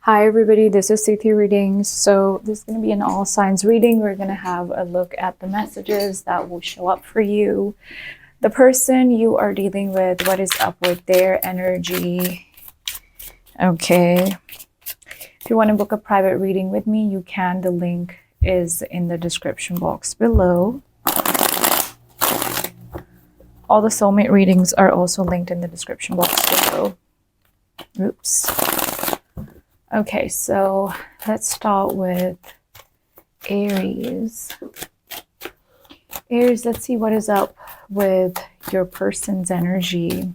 Hi everybody, this is CT Readings. So this is going to be an all signs reading. We're going to have a look at the messages that will show up for you. The person you are dealing with, what is up with their energy. Okay. If you want to book a private reading with me, you can. The link is in the description box below. All the soulmate readings are also linked in the description box below. Oops. Okay, so let's start with Aries. Aries, let's see what is up with your person's energy.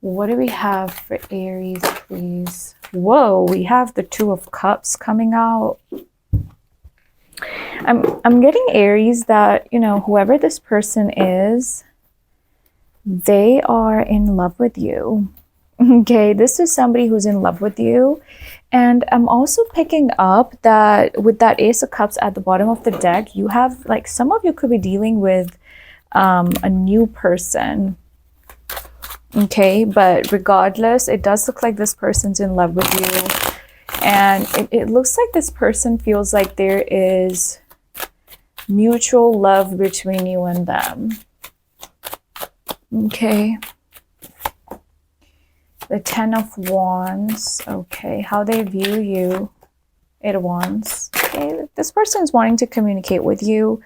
What do we have for Aries, please? Whoa, we have the Two of Cups coming out. I'm getting Aries that, you know, whoever this person is, they are in love with you. Okay, this is somebody who's in love with you. And I'm also picking up that with that Ace of Cups at the bottom of the deck, you have, like, some of you could be dealing with a new person. Okay, but regardless, it does look like this person's in love with you. And it looks like this person feels like there is mutual love between you and them. Okay. The Ten of Wands. Okay, how they view you. Eight of Wands. Okay, this person is wanting to communicate with you.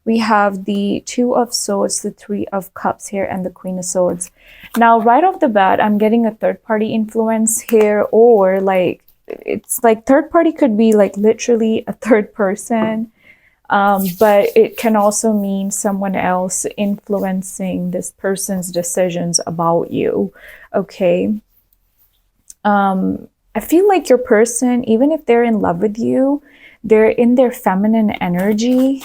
We have the Two of Swords, the Three of Cups here, and the Queen of Swords. Now, right off the bat, I'm getting a third-party influence here, or like, it's like third party could be like literally a third person, but it can also mean someone else influencing this person's decisions about you. Okay. I feel like your person, even if they're in love with you, they're in their feminine energy.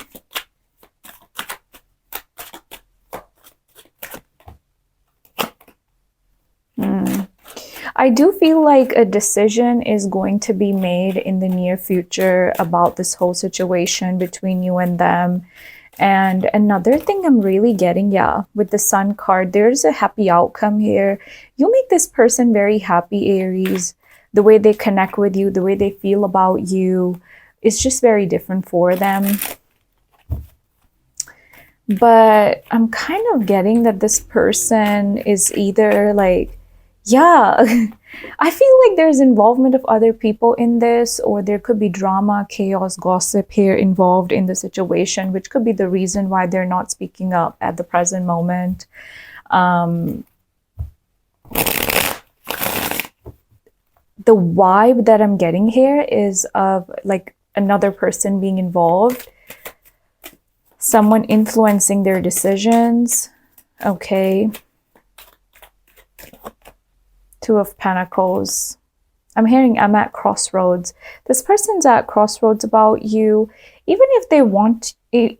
I do feel like a decision is going to be made in the near future about this whole situation between you and them. And another thing I'm really getting, with the Sun card, there's a happy outcome here. You make this person very happy, Aries. The way they connect with you, the way they feel about you, it's just very different for them. But I'm kind of getting that this person is either like, I feel like there's involvement of other people in this, or there could be drama, chaos, gossip here involved in the situation, which could be the reason why they're not speaking up at the present moment. The vibe that I'm getting here is of like another person being involved, someone influencing their decisions. Okay. Two of Pentacles. I'm hearing I'm at crossroads. This person's at crossroads about you. Even if they want you,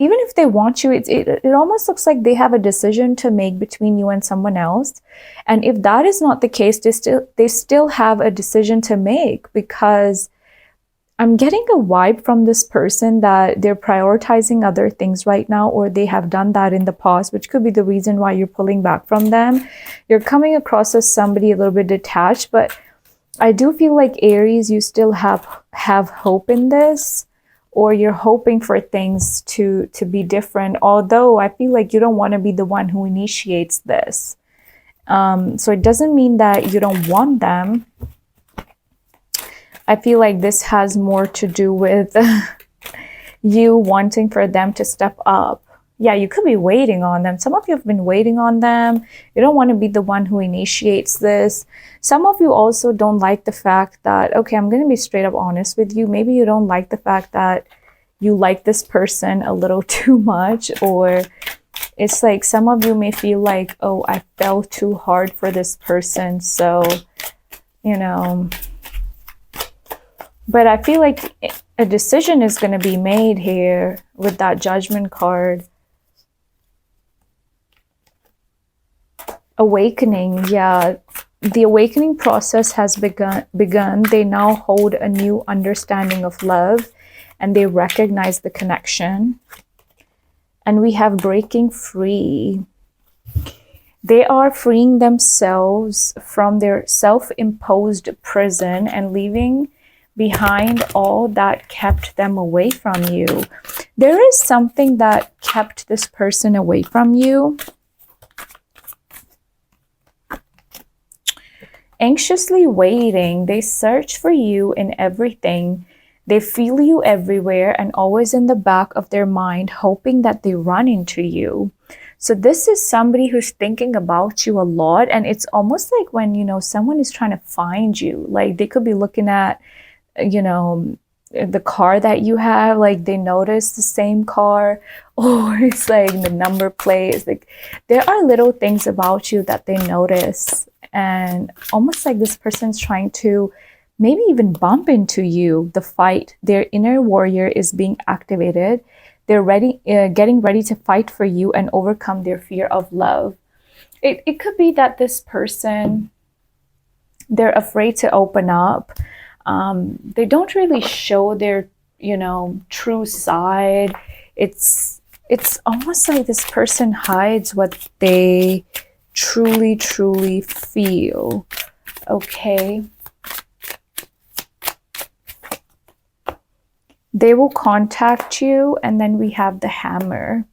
it almost looks like they have a decision to make between you and someone else. And if that is not the case, they still have a decision to make, because I'm getting a vibe from this person that they're prioritizing other things right now, or they have done that in the past, which could be the reason why you're pulling back from them. You're coming across as somebody a little bit detached, but I do feel like, Aries, you still have hope in this, or you're hoping for things to be different, although I feel like you don't want to be the one who initiates this. So it doesn't mean that you don't want them. I feel like this has more to do with you wanting for them to step up. Yeah, you could be waiting on them. Some of you have been waiting on them. You don't want to be the one who initiates this. Some of you also don't like the fact that, okay, I'm going to be straight up honest with you. Maybe you don't like the fact that you like this person a little too much, or it's like some of you may feel like, oh, I fell too hard for this person. So, you know... But I feel like a decision is going to be made here with that Judgment card. Awakening, the awakening process has begun. They now hold a new understanding of love, and they recognize the connection. And we have breaking free. They are freeing themselves from their self-imposed prison and leaving behind all that kept them away from you. There is something that kept this person away from you. Anxiously waiting, they search for you in everything. They feel you everywhere and always in the back of their mind, hoping that they run into you. So this is somebody who's thinking about you a lot, and it's almost like when, you know, someone is trying to find you. Like they could be looking at, you know, the car that you have, like they notice the same car, or it's like the number plate. Like there are little things about you that they notice, and almost like this person's trying to maybe even bump into you. The fight, their inner warrior is being activated. They're ready, getting ready to fight for you and overcome their fear of love. It could be that this person, they're afraid to open up. They don't really show their, you know, true side. It's almost like this person hides what they truly, truly feel. Okay. They will contact you, and then we have the hammer.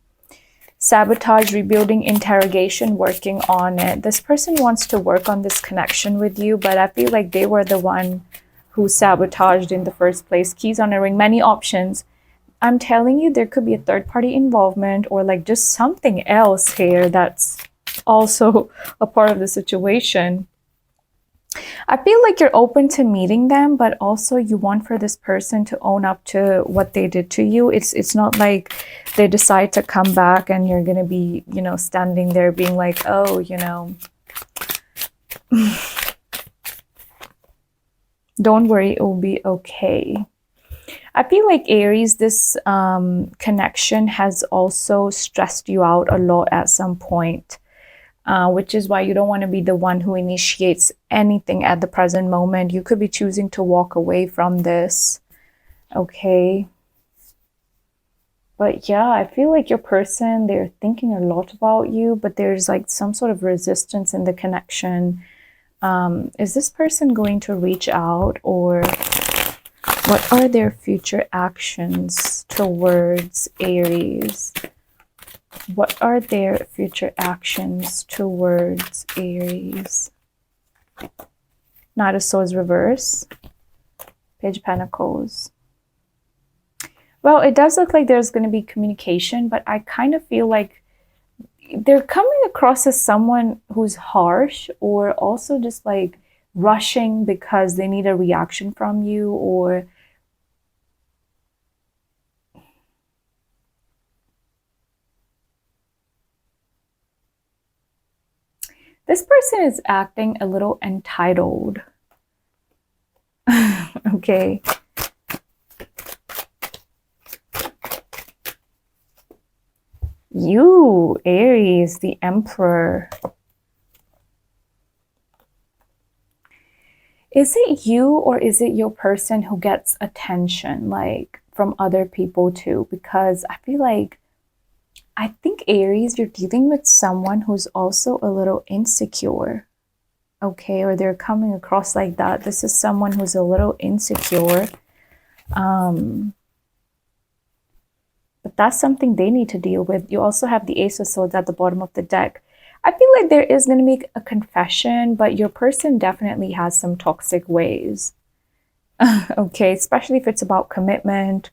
Sabotage, rebuilding, interrogation, working on it. This person wants to work on this connection with you, but I feel like they were the one who sabotaged in the first place. Keys on a ring, many options. I'm telling you, there could be a third-party involvement, or like just something else here that's also a part of the situation. I feel like you're open to meeting them, but also you want for this person to own up to what they did to you. It's not like they decide to come back and you're going to be, you know, standing there being like, oh, you know, don't worry, it will be okay. I feel like Aries, this connection has also stressed you out a lot at some point. Which is why you don't want to be the one who initiates anything at the present moment. You could be choosing to walk away from this. Okay. But yeah, I feel like your person, they're thinking a lot about you, but there's like some sort of resistance in the connection. Is this person going to reach out, or what are their future actions towards Aries? What are their future actions towards Aries? Knight of Swords reverse. Page of Pentacles. Well, it does look like there's going to be communication, but I kind of feel like they're coming across as someone who's harsh, or also just like rushing because they need a reaction from you, or this person is acting a little entitled. Okay. You, Aries, the Emperor. Is it you, or is it your person who gets attention, like from other people too? Because I feel like, I think Aries, you're dealing with someone who's also a little insecure. Okay, or they're coming across like that. This is someone who's a little insecure. But that's something they need to deal with. You also have the Ace of Swords at the bottom of the deck. I feel like there is going to be a confession, but your person definitely has some toxic ways. Okay, especially if it's about commitment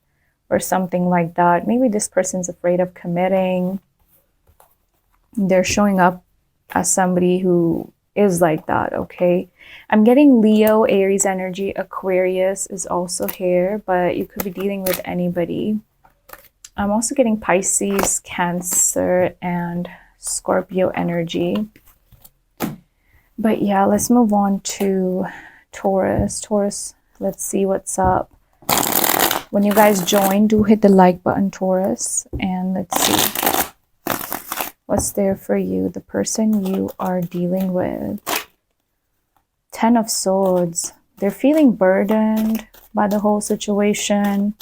or something like that. Maybe this person's afraid of committing. They're showing up as somebody who is like that, okay? I'm getting Leo, Aries energy. Aquarius is also here, but you could be dealing with anybody. I'm also getting Pisces, Cancer, and Scorpio energy. But yeah, let's move on to Taurus. Taurus, let's see what's up. When you guys join, do hit the like button, Taurus. And let's see what's there for you, the person you are dealing with. Ten of Swords. They're feeling burdened by the whole situation.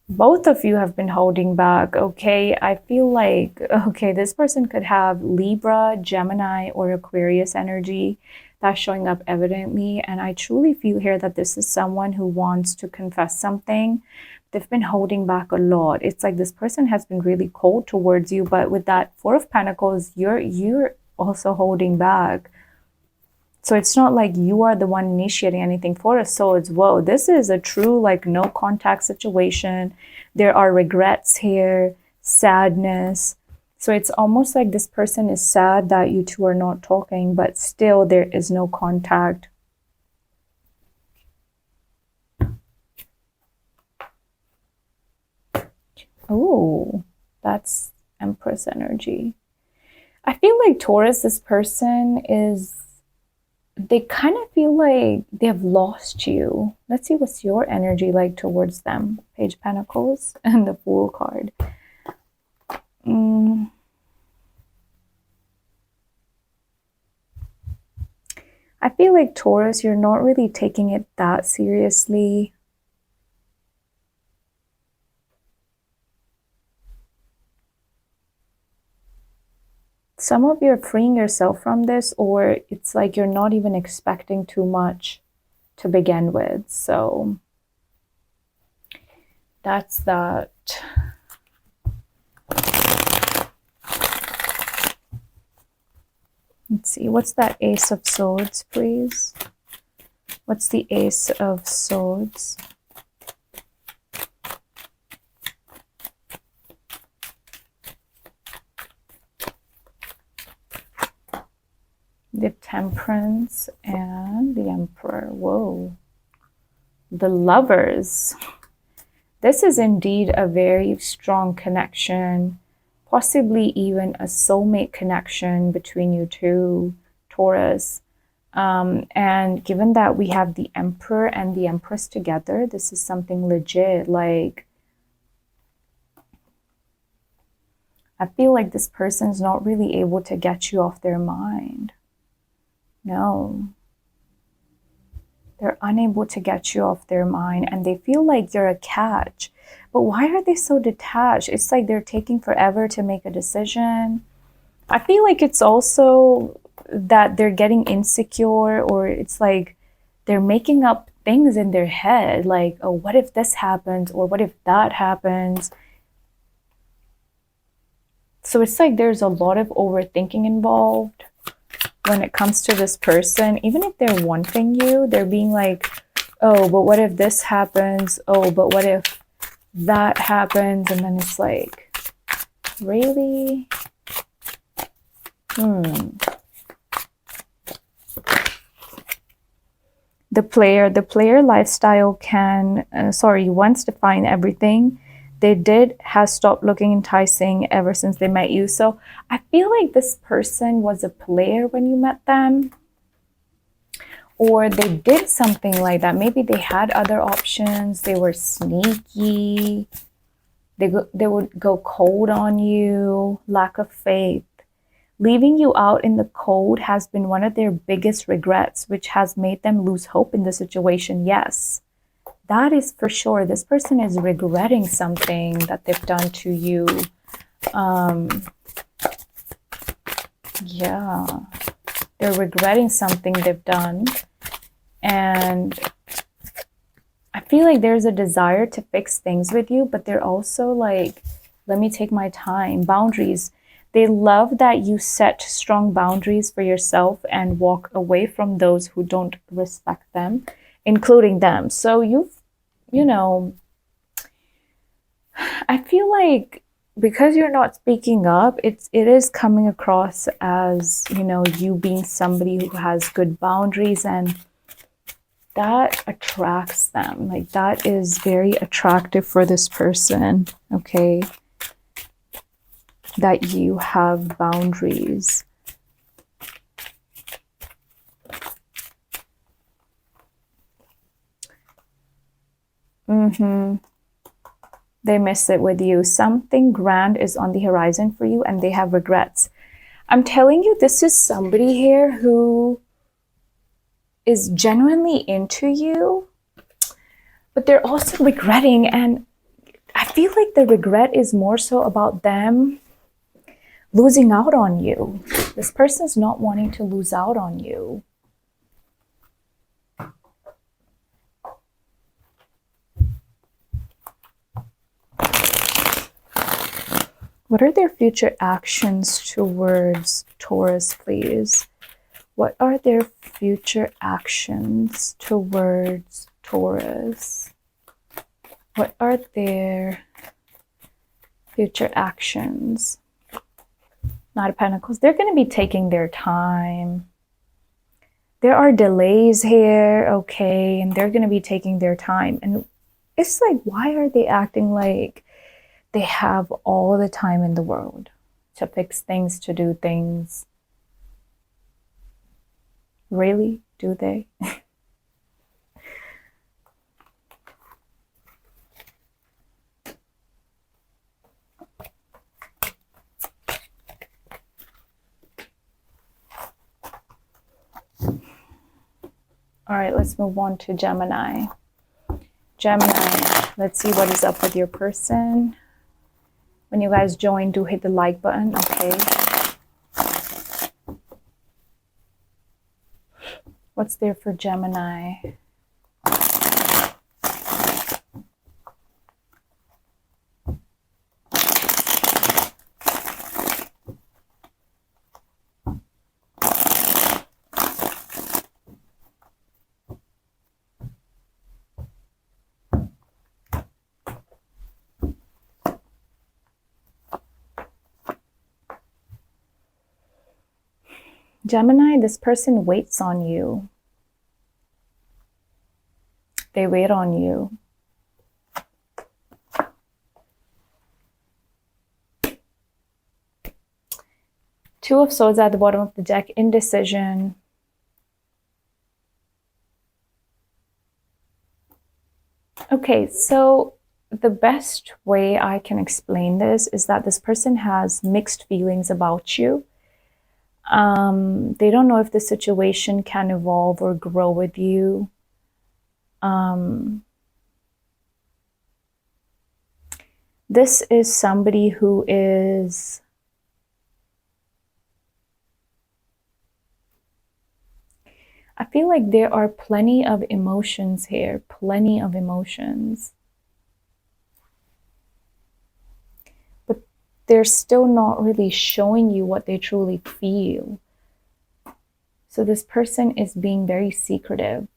Both of you have been holding back, okay? I feel like, okay, this person could have Libra, Gemini, or Aquarius energy. That's showing up evidently. And I truly feel here that this is someone who wants to confess something. They've been holding back a lot. It's like this person has been really cold towards you, but with that Four of Pentacles, you're also holding back. So it's not like you are the one initiating anything. Four of Swords, whoa, this is a true like no contact situation. There are regrets here, sadness. So it's almost like this person is sad that you two are not talking, but still there is no contact. Oh, that's Empress energy. I feel like Taurus, this person is, they kind of feel like they have lost you. Let's see what's your energy like towards them. Page of Pentacles and the Fool card. I feel like Taurus, you're not really taking it that seriously. Some of you are freeing yourself from this, or it's like you're not even expecting too much to begin with. So that's that. Let's see, what's that Ace of Swords, please? What's the Ace of Swords? The Temperance and the Emperor. Whoa. The Lovers. This is indeed a very strong connection, possibly even a soulmate connection between you two, Taurus. And given that we have the Emperor and the Empress together, this is something legit. Like, I feel like this person's not really able to get you off their mind. No. They're unable to get you off their mind, and they feel like you're a catch. But why are they so detached? It's like they're taking forever to make a decision. I feel like it's also that they're getting insecure, or it's like they're making up things in their head. Like, oh, what if this happens? Or what if that happens? So it's like there's a lot of overthinking involved when it comes to this person. Even if they're wanting you, they're being like, oh, but what if this happens? Oh, but what if that happens? And then it's like, really? The player lifestyle can, once define everything. They has stopped looking enticing ever since they met you. So I feel like this person was a player when you met them, or they did something like that. Maybe they had other options. They were sneaky. They would go cold on you. Lack of faith. Leaving you out in the cold has been one of their biggest regrets, which has made them lose hope in the situation. Yes. That is for sure. This person is regretting something that they've done to you. Yeah. They're regretting something they've done. And I feel like there's a desire to fix things with you, but they're also like, let me take my time. Boundaries. They love that you set strong boundaries for yourself and walk away from those who don't respect them, including them. So you know, I feel like because you're not speaking up, it is coming across as, you being somebody who has good boundaries, and that attracts them. Like, that is very attractive for this person, okay? That you have boundaries. They miss it with you. Something grand is on the horizon for you, and they have regrets. I'm telling you, this is somebody here who is genuinely into you, but they're also regretting. And I feel like the regret is more so about them losing out on you. This person's not wanting to lose out on you. What are their future actions towards Taurus, please? What are their future actions towards Taurus? What are their future actions? Knight of Pentacles. They're going to be taking their time. There are delays here, okay, and they're going to be taking their time. And it's like, why are they acting like they have all the time in the world to fix things, to do things? Really? Do they? All right, let's move on to Gemini. Gemini, let's see what is up with your person. When you guys join, do hit the like button, okay? What's there for Gemini? Gemini, this person waits on you. They wait on you. Two of Swords at the bottom of the deck, indecision. Okay, so the best way I can explain this is that this person has mixed feelings about you. They don't know if the situation can evolve or grow with you. This is somebody who is I feel like there are plenty of emotions here, plenty of emotions. But they're still not really showing you what they truly feel. So this person is being very secretive.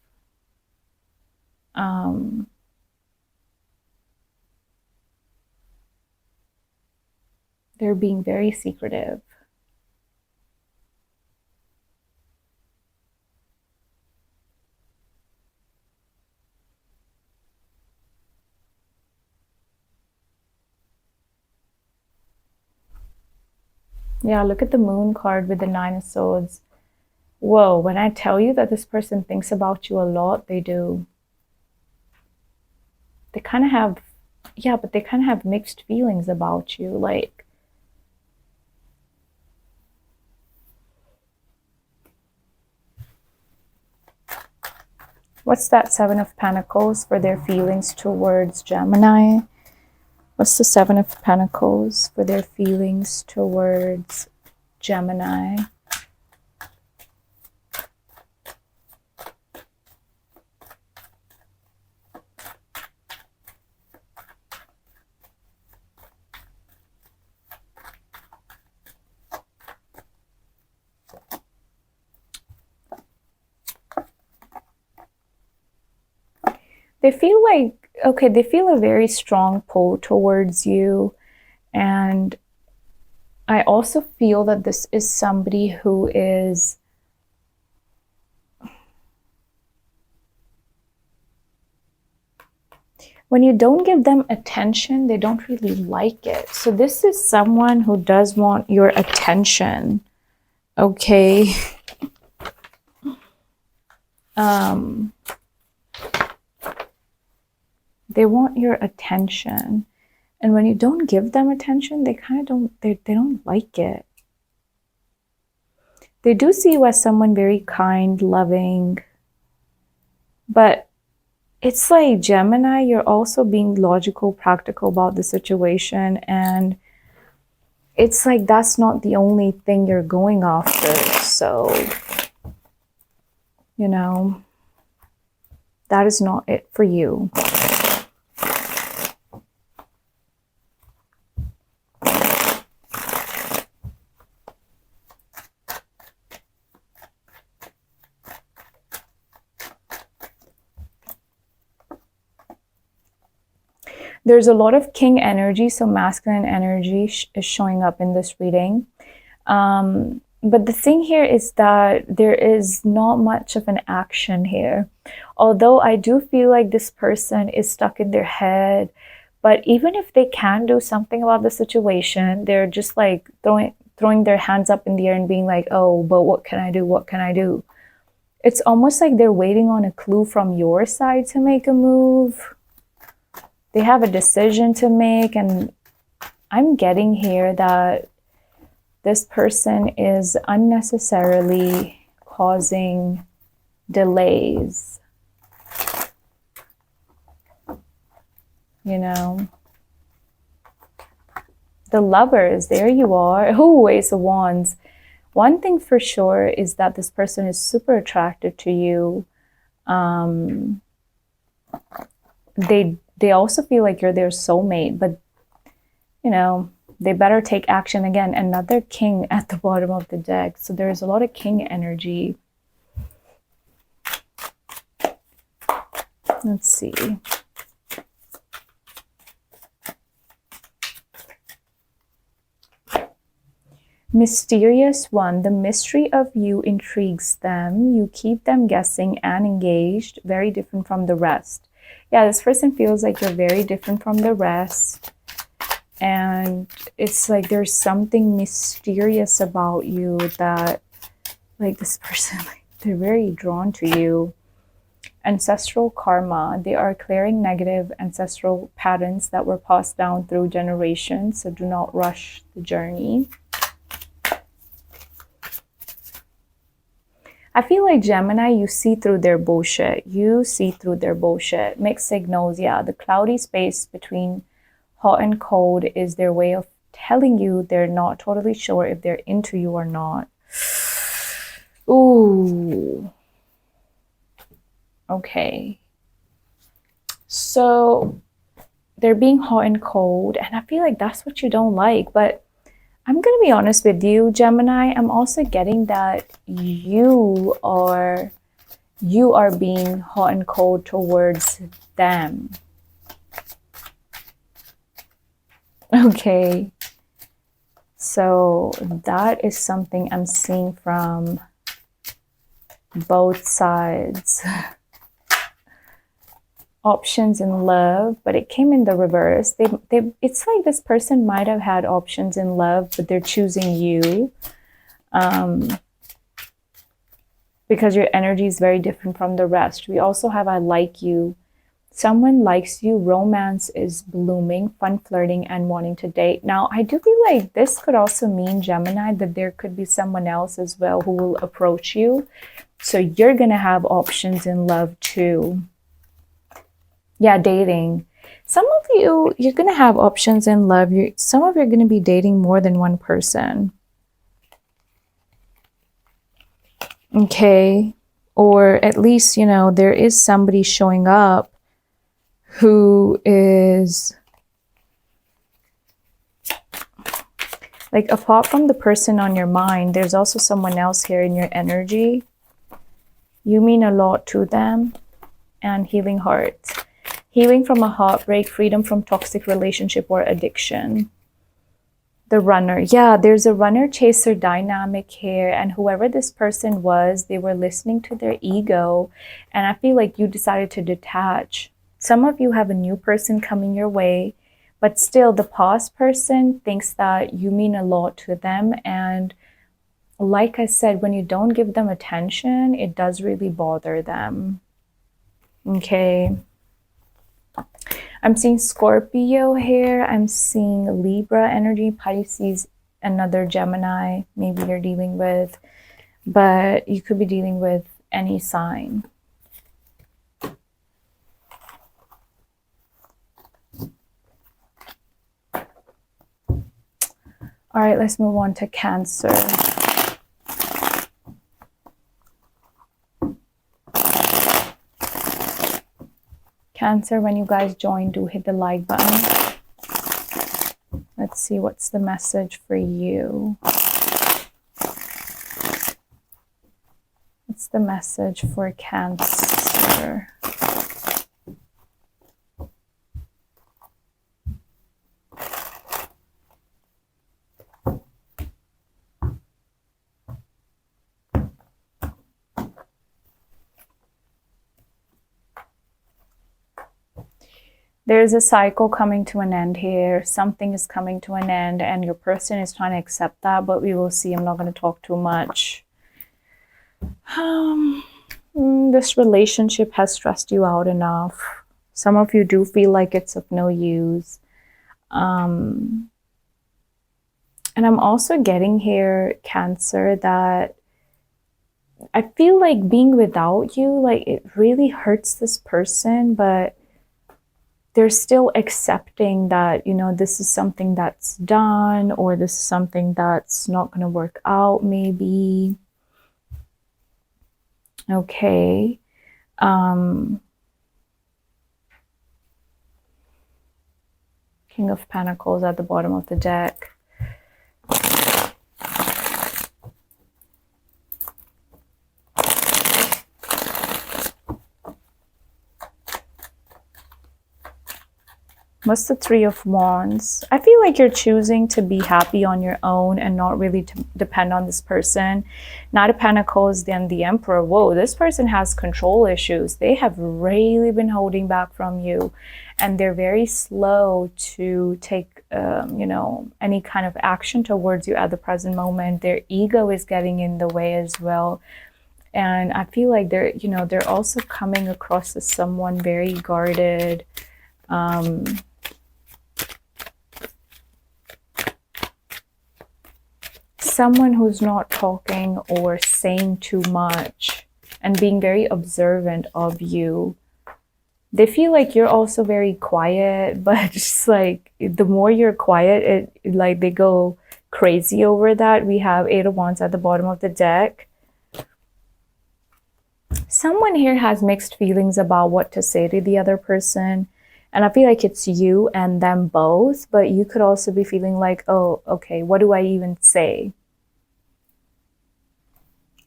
They're being very secretive. Yeah, look at the Moon card with the Nine of Swords. Whoa, when I tell you that this person thinks about you a lot, they do. They kind of have, yeah, but they kind of have mixed feelings about you. Like, what's that Seven of Pentacles for their feelings towards Gemini? What's the Seven of Pentacles for their feelings towards Gemini? They feel like, okay, they feel a very strong pull towards you. And I also feel that this is somebody who is when you don't give them attention, they don't really like it. So this is someone who does want your attention, okay? They want your attention. And when you don't give them attention, they kind of don't, they don't like it. They do see you as someone very kind, loving, but it's like Gemini, you're also being logical, practical about the situation. And it's like that's not the only thing you're going after. So, you know, that is not it for you. There's a lot of king energy, so masculine energy is showing up in this reading. But the thing here is that there is not much of an action here. Although I do feel like this person is stuck in their head, but even if they can do something about the situation, they're just like throwing their hands up in the air and being like, oh, but what can I do? What can I do? It's almost like they're waiting on a clue from your side to make a move. They have a decision to make, and I'm getting here that this person is unnecessarily causing delays. You know, the Lovers, there you are. Oh, Ace of Wands. One thing for sure is that this person is super attracted to you. They also feel like you're their soulmate, but, you know, they better take action. Again, another king at the bottom of the deck. So there's a lot of king energy. Let's see. Mysterious one. The mystery of you intrigues them. You keep them guessing and engaged. Very different from the rest. Yeah, this person feels like you're very different from the rest. And it's like there's something mysterious about you that, like, this person, like, they're very drawn to you. Ancestral karma. They are clearing negative ancestral patterns that were passed down through generations. So do not rush the journey. I feel like Gemini, you see through their bullshit. You see through their bullshit. Mixed signals, yeah. The cloudy space between hot and cold is their way of telling you they're not totally sure if they're into you or not. Ooh. Okay. So they're being hot and cold, and I feel like that's what you don't like. But I'm going to be honest with you, Gemini. I'm also getting that you are being hot and cold towards them. Okay. So that is something I'm seeing from both sides. Options in love, but it came in the reverse. It's like this person might have had options in love, but they're choosing you because your energy is very different from the rest. We also have I like you. Someone likes you. Romance is blooming, fun flirting, and wanting to date. Now, I do feel like this could also mean, Gemini, that there could be someone else as well who will approach you. So you're going to have options in love too. Yeah, dating. Some of you, you're going to have options in love. Some of you are going to be dating more than one person. Okay. Or at least, you know, there is somebody showing up who is like, apart from the person on your mind, there's also someone else here in your energy. You mean a lot to them. And healing hearts. Healing from a heartbreak, freedom from toxic relationship or addiction. The runner. Yeah, there's a runner-chaser dynamic here. And whoever this person was, they were listening to their ego. And I feel like you decided to detach. Some of you have a new person coming your way. But still, the past person thinks that you mean a lot to them. And like I said, when you don't give them attention, it does really bother them. Okay. I'm seeing Scorpio here. I'm seeing Libra energy, Pisces, another Gemini, maybe you're dealing with, but you could be dealing with any sign. All right, let's move on to Cancer. Cancer, when you guys join, do hit the like button. Let's see what's the message for you. What's the message for Cancer? There's a cycle coming to an end here. Something is coming to an end and your person is trying to accept that, but we will see. I'm not going to talk too much. This relationship has stressed you out enough. Some of you do feel like it's of no use. And I'm also getting here, Cancer, that I feel like being without you, like it really hurts this person, but they're still accepting that, you know, this is something that's done, or this is something that's not going to work out, maybe. Okay. King of Pentacles at the bottom of the deck. What's the Three of Wands? I feel like you're choosing to be happy on your own and not really to depend on this person. Knight of Pentacles, then the Emperor. Whoa, this person has control issues. They have really been holding back from you. And they're very slow to take, you know, any kind of action towards you at the present moment. Their ego is getting in the way as well. And I feel like they're, you know, they're also coming across as someone very guarded. Someone who's not talking or saying too much and being very observant of you. They feel like you're also very quiet, but just like the more you're quiet, like they go crazy over that. We have Eight of Wands at the bottom of the deck. Someone here has mixed feelings about what to say to the other person. And I feel like it's you and them both, but you could also be feeling like, oh, okay, what do I even say?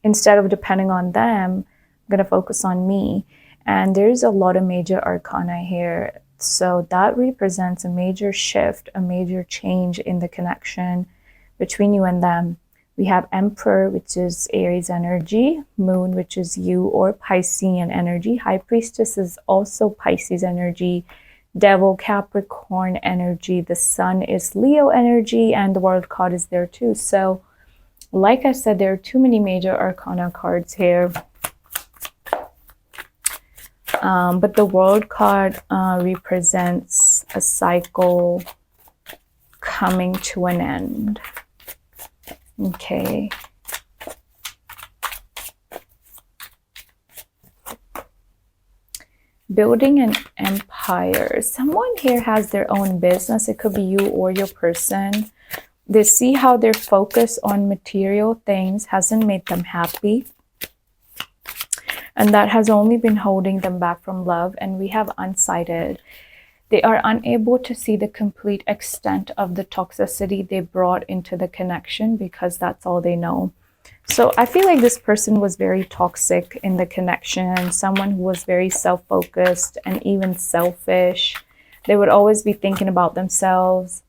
Instead of depending on them, I'm going to focus on me. And there's a lot of major arcana here. So that represents a major shift, a major change in the connection between you and them. We have Emperor, which is Aries energy, Moon, which is you or Piscean energy. High Priestess is also Pisces energy. Devil, Capricorn energy. The Sun is Leo energy, and the World card is there too. So like I said, there are too many major arcana cards here. But the World card represents a cycle coming to an end. Okay. Building an empire. Someone here has their own business. It could be you or your person. They see how their focus on material things hasn't made them happy. And that has only been holding them back from love. And we have unsighted. They are unable to see the complete extent of the toxicity they brought into the connection because that's all they know. So I feel like this person was very toxic in the connection. Someone who was very self-focused and even selfish. They would always be thinking about themselves.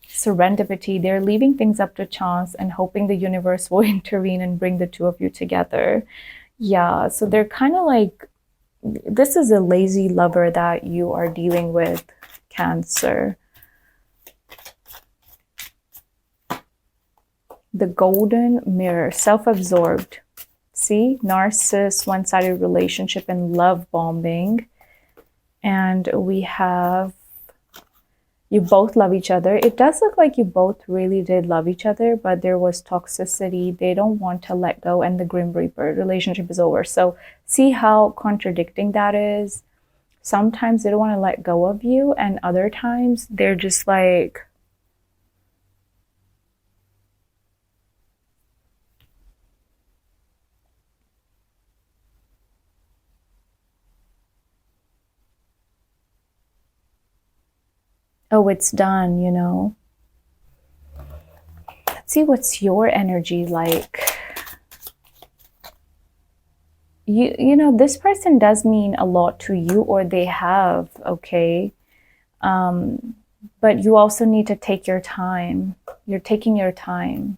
Serendipity. They're leaving things up to chance and hoping the universe will intervene and bring the two of you together. Yeah, so they're kind of like, this is a lazy lover that you are dealing with, Cancer. The Golden Mirror, self-absorbed. See, narcissist, one-sided relationship, and love bombing. And we have, you both love each other. It does look like you both really did love each other, but there was toxicity. They don't want to let go, and the Grim Reaper, relationship is over. So see how contradicting that is? Sometimes they don't want to let go of you, and other times they're just like, oh, it's done, you know. Let's see what's your energy like. You know, this person does mean a lot to you, or they have, okay? But you also need to take your time. You're taking your time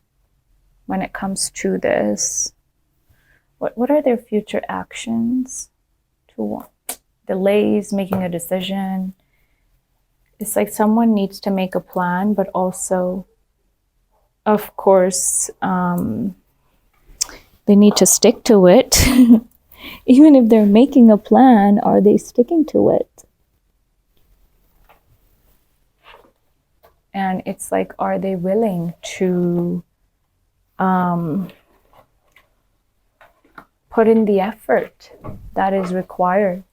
when it comes to this. What are their future actions? Delays, making a decision. It's like someone needs to make a plan, but also, of course, they need to stick to it. Even if they're making a plan, are they sticking to it? And it's like, are they willing to put in the effort that is required?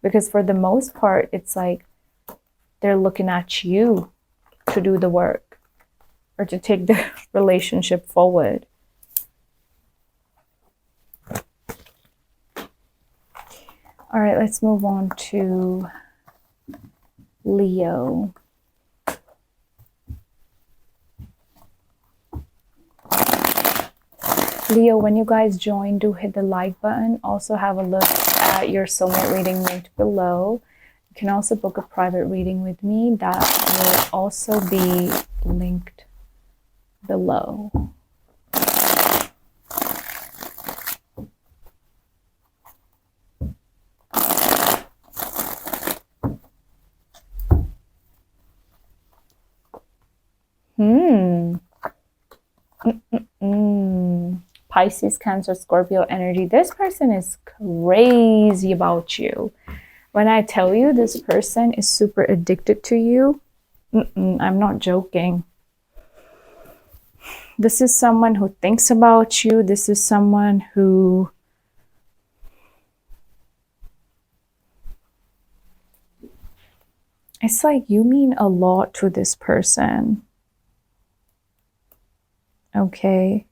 Because for the most part, it's like they're looking at you to do the work or to take the relationship forward. All right, let's move on to Leo. Leo, when you guys join, do hit the like button. Also have a look at your soulmate reading linked below. You can also book a private reading with me. That will also be linked below. Pisces, Cancer, Scorpio energy. This person is crazy about you. When I tell you this person is super addicted to you, I'm not joking. This is someone who thinks about you. This is someone who it's like you mean a lot to this person. Okay.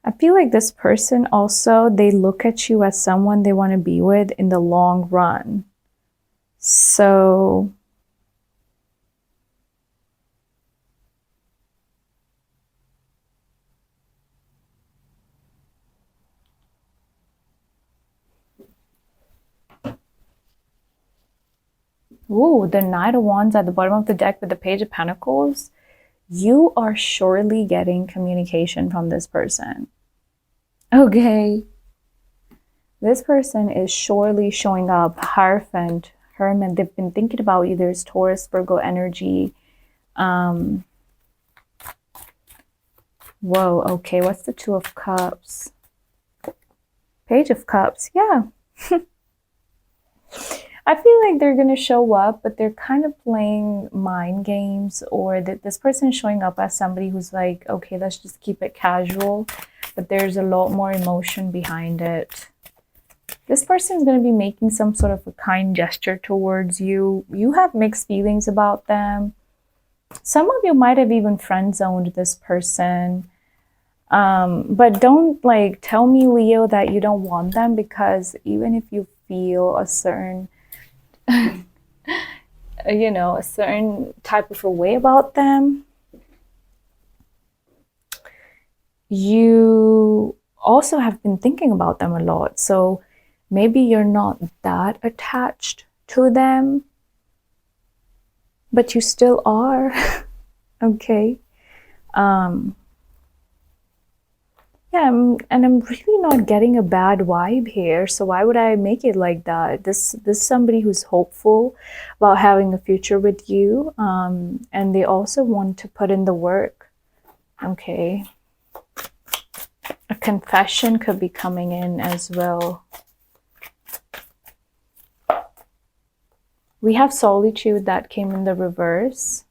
I feel like this person also, they look at you as someone they want to be with in the long run. So ooh, the Knight of Wands at the bottom of the deck with the Page of Pentacles. You are surely getting communication from this person. Okay. This person is surely showing up. Hierophant, Hermit, they've been thinking about you. There's Taurus, Virgo energy. Whoa, okay. What's the Two of Cups? Page of Cups, yeah. I feel like they're going to show up, but they're kind of playing mind games, or that this person is showing up as somebody who's like, okay, let's just keep it casual, but there's a lot more emotion behind it. This person is going to be making some sort of a kind gesture towards you. You have mixed feelings about them. Some of you might have even friend-zoned this person. But don't like tell me, Leo, that you don't want them, because even if you feel a certain you know, a certain type of a way about them, you also have been thinking about them a lot. So maybe you're not that attached to them, but you still are. Okay. Yeah, and I'm really not getting a bad vibe here. So why would I make it like that? This is somebody who's hopeful about having a future with you. And they also want to put in the work. Okay. A confession could be coming in as well. We have solitude that came in the reverse.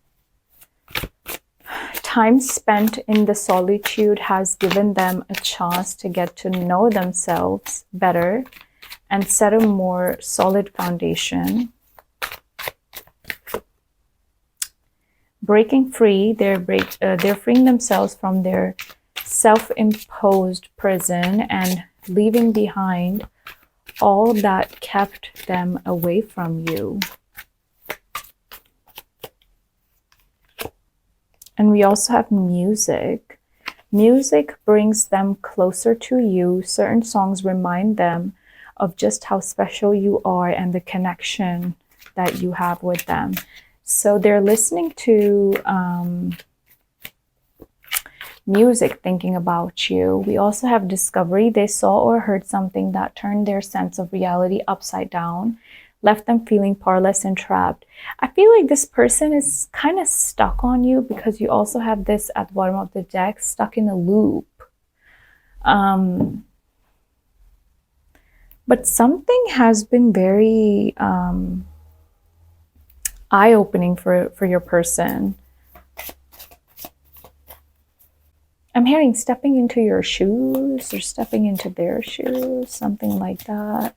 time spent in the solitude has given them a chance to get to know themselves better and set a more solid foundation. Breaking free, they're freeing themselves from their self-imposed prison and leaving behind all that kept them away from you. And we also have music. Music brings them closer to you. Certain songs remind them of just how special you are and the connection that you have with them. So they're listening to music, thinking about you. We also have discovery. They saw or heard something that turned their sense of reality upside down, left them feeling powerless and trapped. I feel like this person is kind of stuck on you because you also have this at the bottom of the deck, stuck in a loop. But something has been very eye-opening for your person. I'm hearing stepping into your shoes or stepping into their shoes, something like that.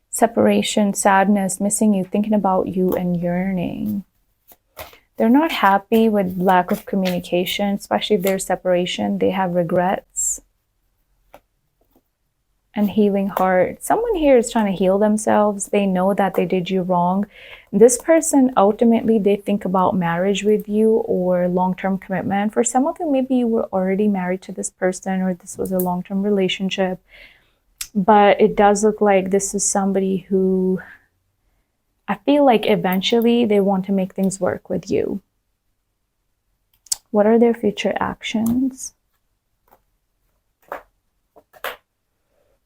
Separation, sadness, missing you, thinking about you and yearning. They're not happy with lack of communication, especially if there's separation. They have regrets and healing heart. Someone here is trying to heal themselves. They know that they did you wrong. This person, ultimately, they think about marriage with you or long-term commitment. For some of you, maybe you were already married to this person or this was a long-term relationship. But it does look like this is somebody who, I feel like eventually they want to make things work with you. What are their future actions?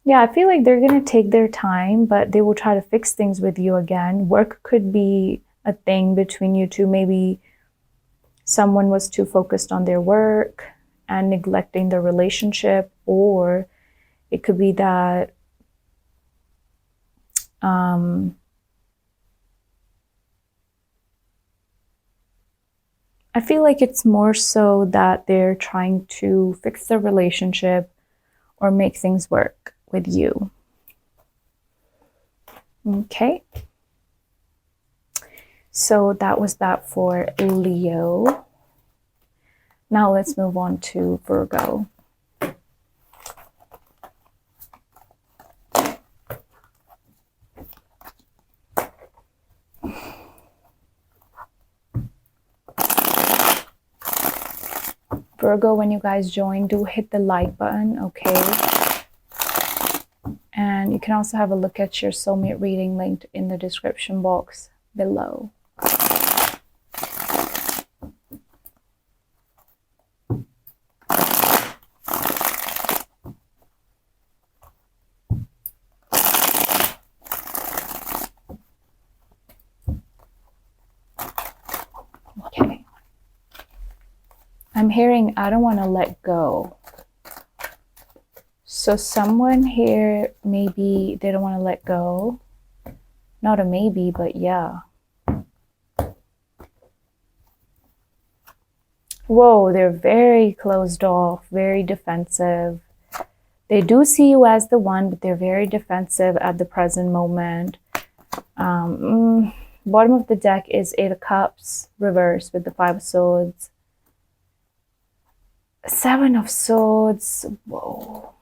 Yeah, I feel like they're going to take their time, but they will try to fix things with you again. Work could be a thing between you two. Maybe someone was too focused on their work and neglecting the relationship, or it could be that I feel like it's more so that they're trying to fix the relationship or make things work with you. Okay. So that was that for Leo. Now let's move on to Virgo. Virgo, when you guys join, do hit the like button, okay? And you can also have a look at your soulmate reading linked in the description box below. Okay. I'm hearing, I don't want to let go. So someone here, maybe they don't want to let go. Not a maybe, but yeah. Whoa, they're very closed off, very defensive. They do see you as the one, but they're very defensive at the present moment. Bottom of the deck is 8 of Cups, reversed with the 5 of Swords. 7 of Swords. Whoa.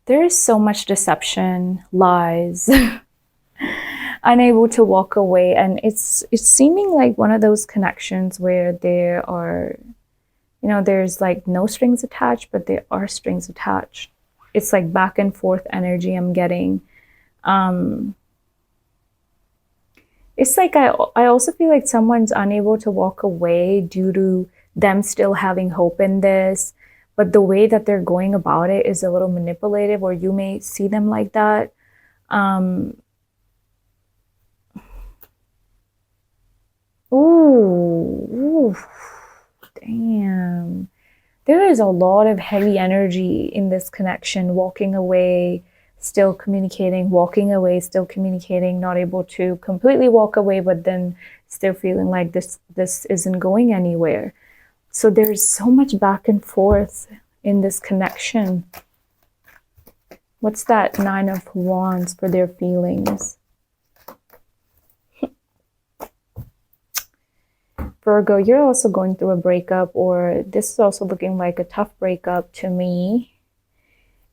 There is so much deception, lies, unable to walk away. And it's seeming like one of those connections where there are, you know, there's like no strings attached, but there are strings attached. It's like back and forth energy I'm getting. It's like I also feel like someone's unable to walk away due to them still having hope in this. But the way that they're going about it is a little manipulative, or you may see them like that. Ooh, damn. There is a lot of heavy energy in this connection, walking away, still communicating, walking away, still communicating, not able to completely walk away, but then still feeling like this isn't going anywhere. So there's so much back and forth in this connection. What's that 9 of Wands for their feelings? Virgo, you're also going through a breakup, or this is also looking like a tough breakup to me.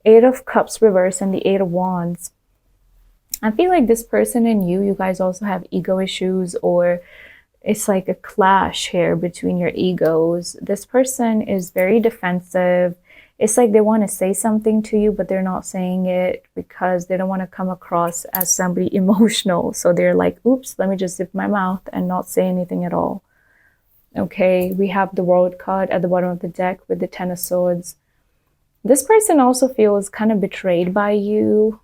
8 of Cups reverse and the 8 of Wands. I feel like this person and you guys also have ego issues, or it's like a clash here between your egos. This person is very defensive. It's like they want to say something to you, but they're not saying it because they don't want to come across as somebody emotional. So they're like, oops, let me just zip my mouth and not say anything at all. Okay, we have the World card at the bottom of the deck with the 10 of Swords. This person also feels kind of betrayed by you.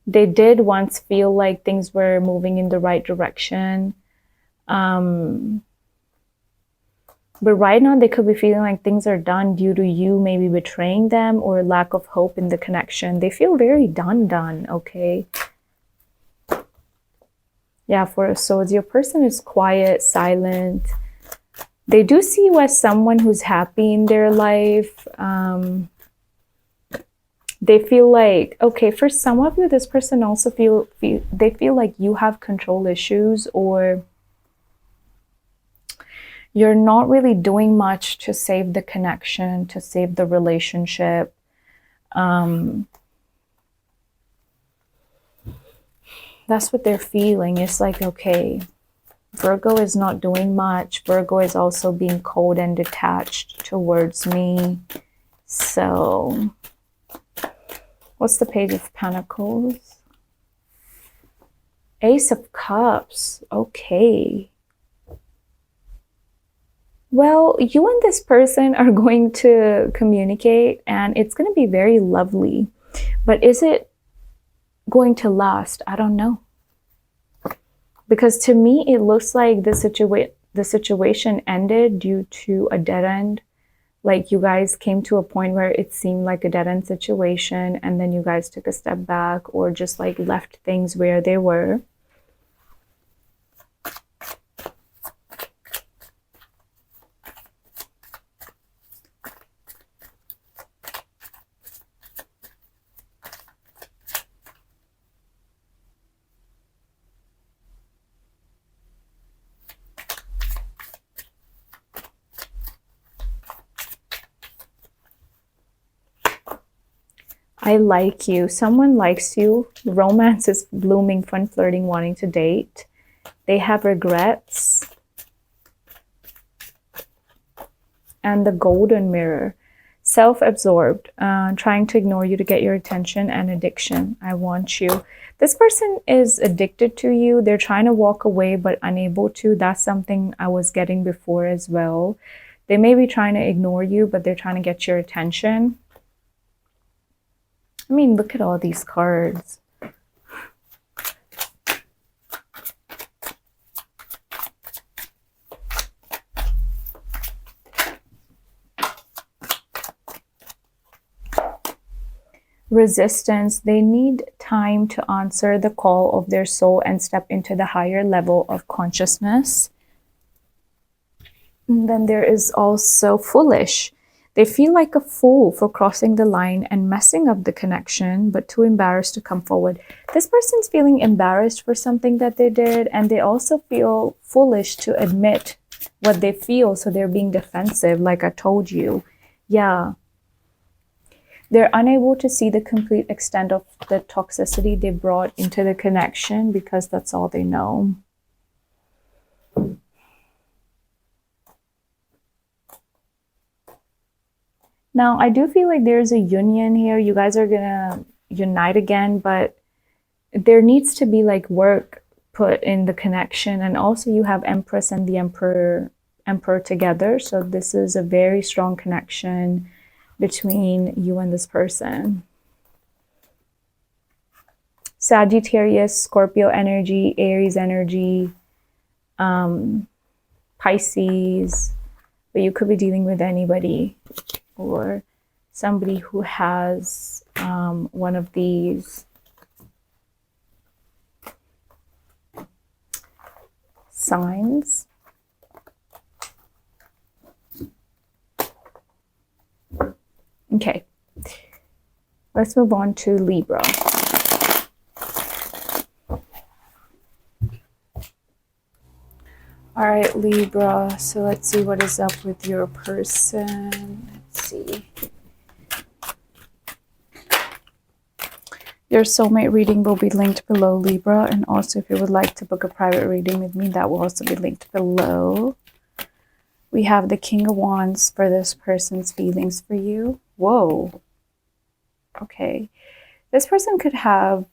They did once feel like things were moving in the right direction. But right now they could be feeling like things are done due to you maybe betraying them or lack of hope in the connection. They feel very done, okay? Yeah, Four of Swords, your person is quiet, silent. They do see you as someone who's happy in their life. They feel like, okay, for some of you, this person also feel like you have control issues, or you're not really doing much to save the connection, to save the relationship. That's what they're feeling. It's like, okay, Virgo is not doing much. Virgo is also being cold and detached towards me. So, what's the Page of Pentacles? Ace of Cups. Okay. Well, you and this person are going to communicate and it's going to be very lovely. But is it going to last? I don't know. Because to me, it looks like the situation ended due to a dead end. Like you guys came to a point where it seemed like a dead end situation, and then you guys took a step back or just like left things where they were. I like you. Someone likes you. Romance is blooming, fun, flirting, wanting to date. They have regrets. And the Golden Mirror. Self-absorbed, trying to ignore you to get your attention, and addiction. I want you. This person is addicted to you. They're trying to walk away but unable to. That's something I was getting before as well. They may be trying to ignore you, but they're trying to get your attention. I mean, look at all these cards. Resistance. They need time to answer the call of their soul and step into the higher level of consciousness. And then there is also foolish. They feel like a fool for crossing the line and messing up the connection, but too embarrassed to come forward. This person's feeling embarrassed for something that they did, and they also feel foolish to admit what they feel, so they're being defensive, like I told you. Yeah. They're unable to see the complete extent of the toxicity they brought into the connection because that's all they know. Now, I do feel like there's a union here. You guys are going to unite again, but there needs to be like work put in the connection. And also you have Empress and the Emperor together. So this is a very strong connection between you and this person. Sagittarius, Scorpio energy, Aries energy, Pisces, but you could be dealing with anybody or somebody who has one of these signs. Okay, let's move on to Libra. All right, Libra, so let's see what is up with your person. Let's see. Your soulmate reading will be linked below, Libra, and also if you would like to book a private reading with me, that will also be linked below. We have the King of Wands for this person's feelings for you. Whoa. Okay. This person could have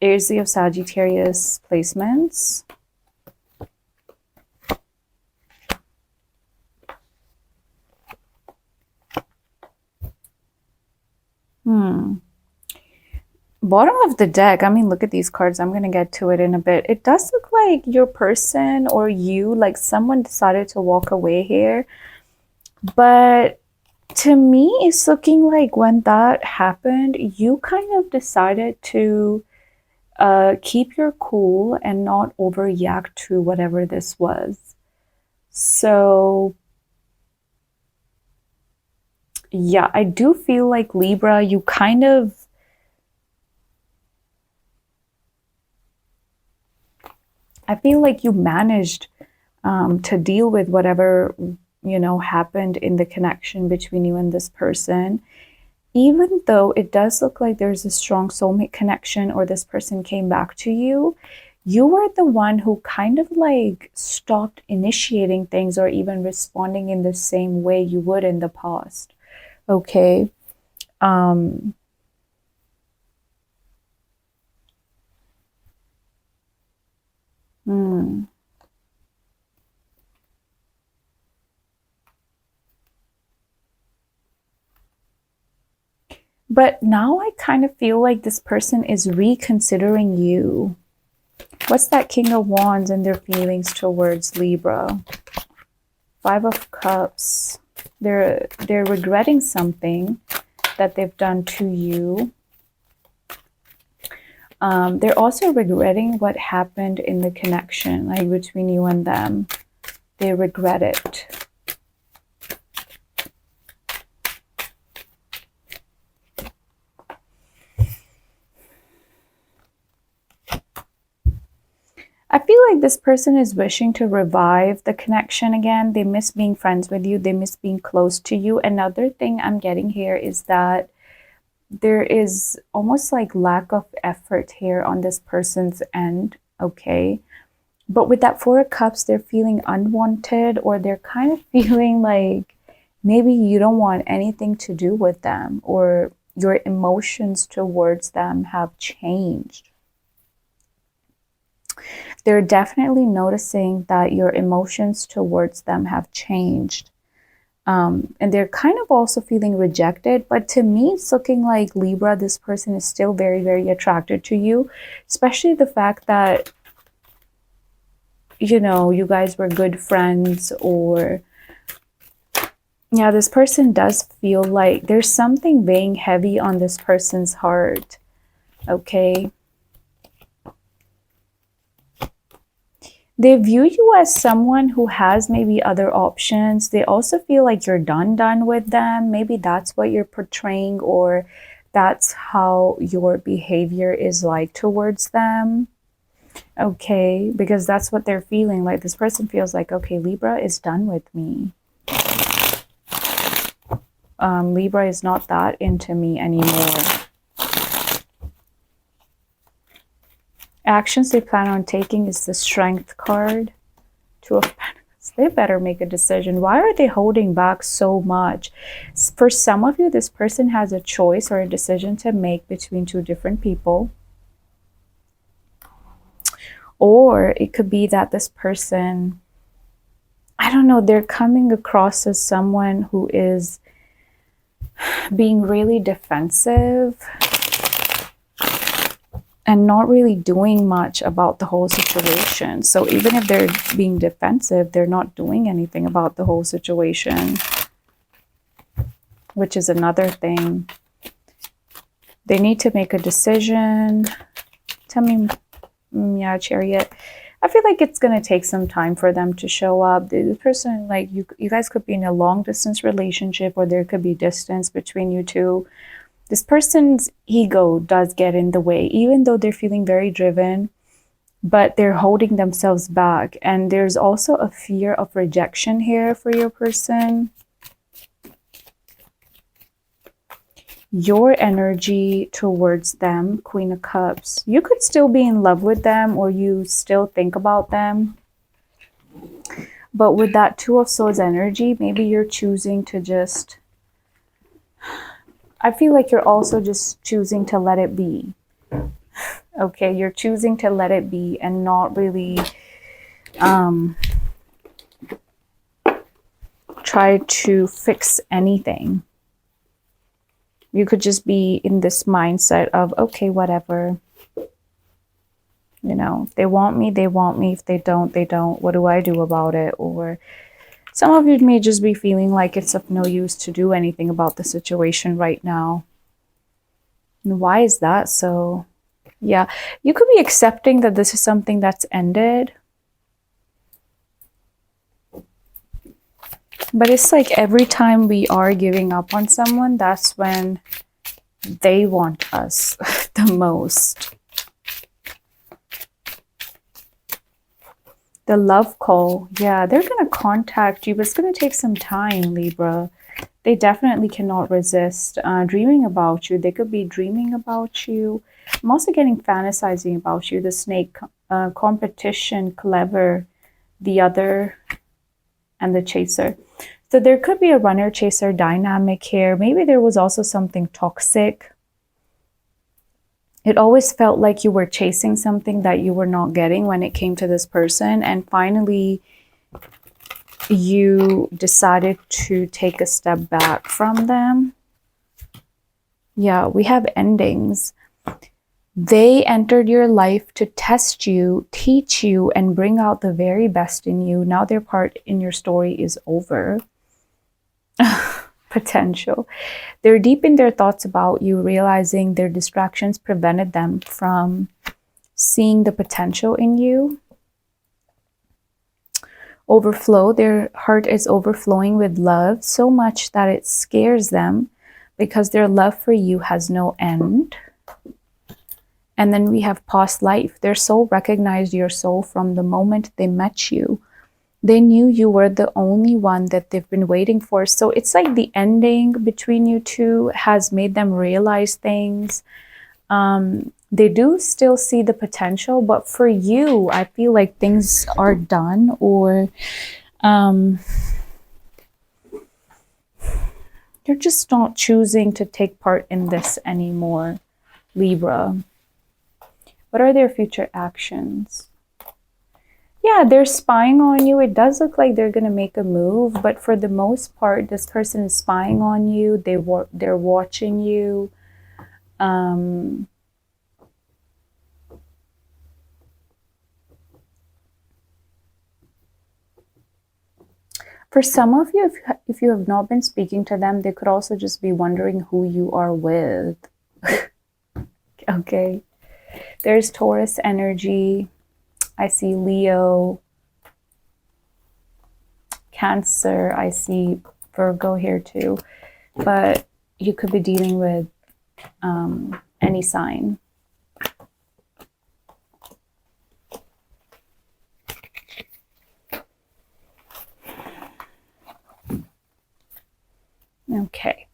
Aries of Sagittarius placements. Bottom of the deck, I mean, look at these cards. I'm going to get to it in a bit. It does look like your person or you, like someone decided to walk away here. But to me, it's looking like when that happened, you kind of decided to keep your cool and not overreact to whatever this was. So yeah, I do feel like Libra, you kind of, I feel like you managed to deal with whatever, you know, happened in the connection between you and this person. Even though it does look like there's a strong soulmate connection or this person came back to you, you were the one who kind of like stopped initiating things or even responding in the same way you would in the past. Okay. But now I kind of feel like this person is reconsidering you. What's that King of Wands and their feelings towards Libra? Five of Cups. They're regretting something that they've done to you. They're also regretting what happened in the connection, like between you and them. They regret it. I feel like this person is wishing to revive the connection again. They miss being friends with you. They miss being close to you. Another thing I'm getting here is that there is almost like lack of effort here on this person's end, okay? But with that Four of Cups, they're feeling unwanted, or they're kind of feeling like maybe you don't want anything to do with them, or your emotions towards them have changed. They're definitely noticing that your emotions towards them have changed. And they're kind of also feeling rejected. But to me, it's looking like Libra, this person is still very, very attracted to you. Especially the fact that, you know, you guys were good friends, or yeah, this person does feel like there's something weighing heavy on this person's heart. Okay. They view you as someone who has maybe other options. They also feel like you're done with them. Maybe that's what you're portraying, or that's how your behavior is like towards them. Okay, because that's what they're feeling. Like this person feels like, okay, Libra is done with me. Libra is not that into me anymore. Actions they plan on taking is the Strength card. Two of Pentacles. They better make a decision. Why are they holding back so much? For some of you, this person has a choice or a decision to make between two different people. Or it could be that this person, I don't know, they're coming across as someone who is being really defensive and not really doing much about the whole situation. So even if they're being defensive, they're not doing anything about the whole situation, which is another thing. They need to make a decision. Tell me, yeah, Chariot. I feel like it's going to take some time for them to show up. The person, like, you guys could be in a long distance relationship, or there could be distance between you two. This person's ego does get in the way, even though they're feeling very driven, but they're holding themselves back. And there's also a fear of rejection here for your person. Your energy towards them, Queen of Cups. You could still be in love with them, or you still think about them. But with that Two of Swords energy, maybe you're choosing to just... I feel like you're also just choosing to let it be. Okay, you're choosing to let it be and not really try to fix anything. You could just be in this mindset of, okay, whatever. You know, if they want me, they want me. If they don't, they don't. What do I do about it? Or some of you may just be feeling like it's of no use to do anything about the situation right now. And why is that so? Yeah, you could be accepting that this is something that's ended. But it's like every time we are giving up on someone, that's when they want us the most. The love call. Yeah, they're going to contact you, but it's going to take some time, Libra. They definitely cannot resist dreaming about you. They could be dreaming about you. I'm also getting fantasizing about you. The snake, competition, clever, the other, and the chaser. So there could be a runner-chaser dynamic here. Maybe there was also something toxic. It always felt like you were chasing something that you were not getting when it came to this person. And finally, you decided to take a step back from them. Yeah, we have endings. They entered your life to test you, teach you, and bring out the very best in you. Now their part in your story is over. Potential. They're deep in their thoughts about you, realizing their distractions prevented them from seeing the potential in you. Overflow. Their heart is overflowing with love, so much that it scares them because their love for you has no end. And then we have past life. Their soul recognized your soul from the moment they met you. They knew you were the only one that they've been waiting for. So it's like the ending between you two has made them realize things. They do still see the potential, but for you, I feel like things are done, or you're just not choosing to take part in this anymore, Libra. What are their future actions? Yeah, they're spying on you. It does look like they're going to make a move, but for the most part, this person is spying on you. They're watching you. For some of you, if you have not been speaking to them, they could also just be wondering who you are with. Okay. There's Taurus energy. I see Leo, Cancer. I see Virgo here too. But you could be dealing with any sign. Okay.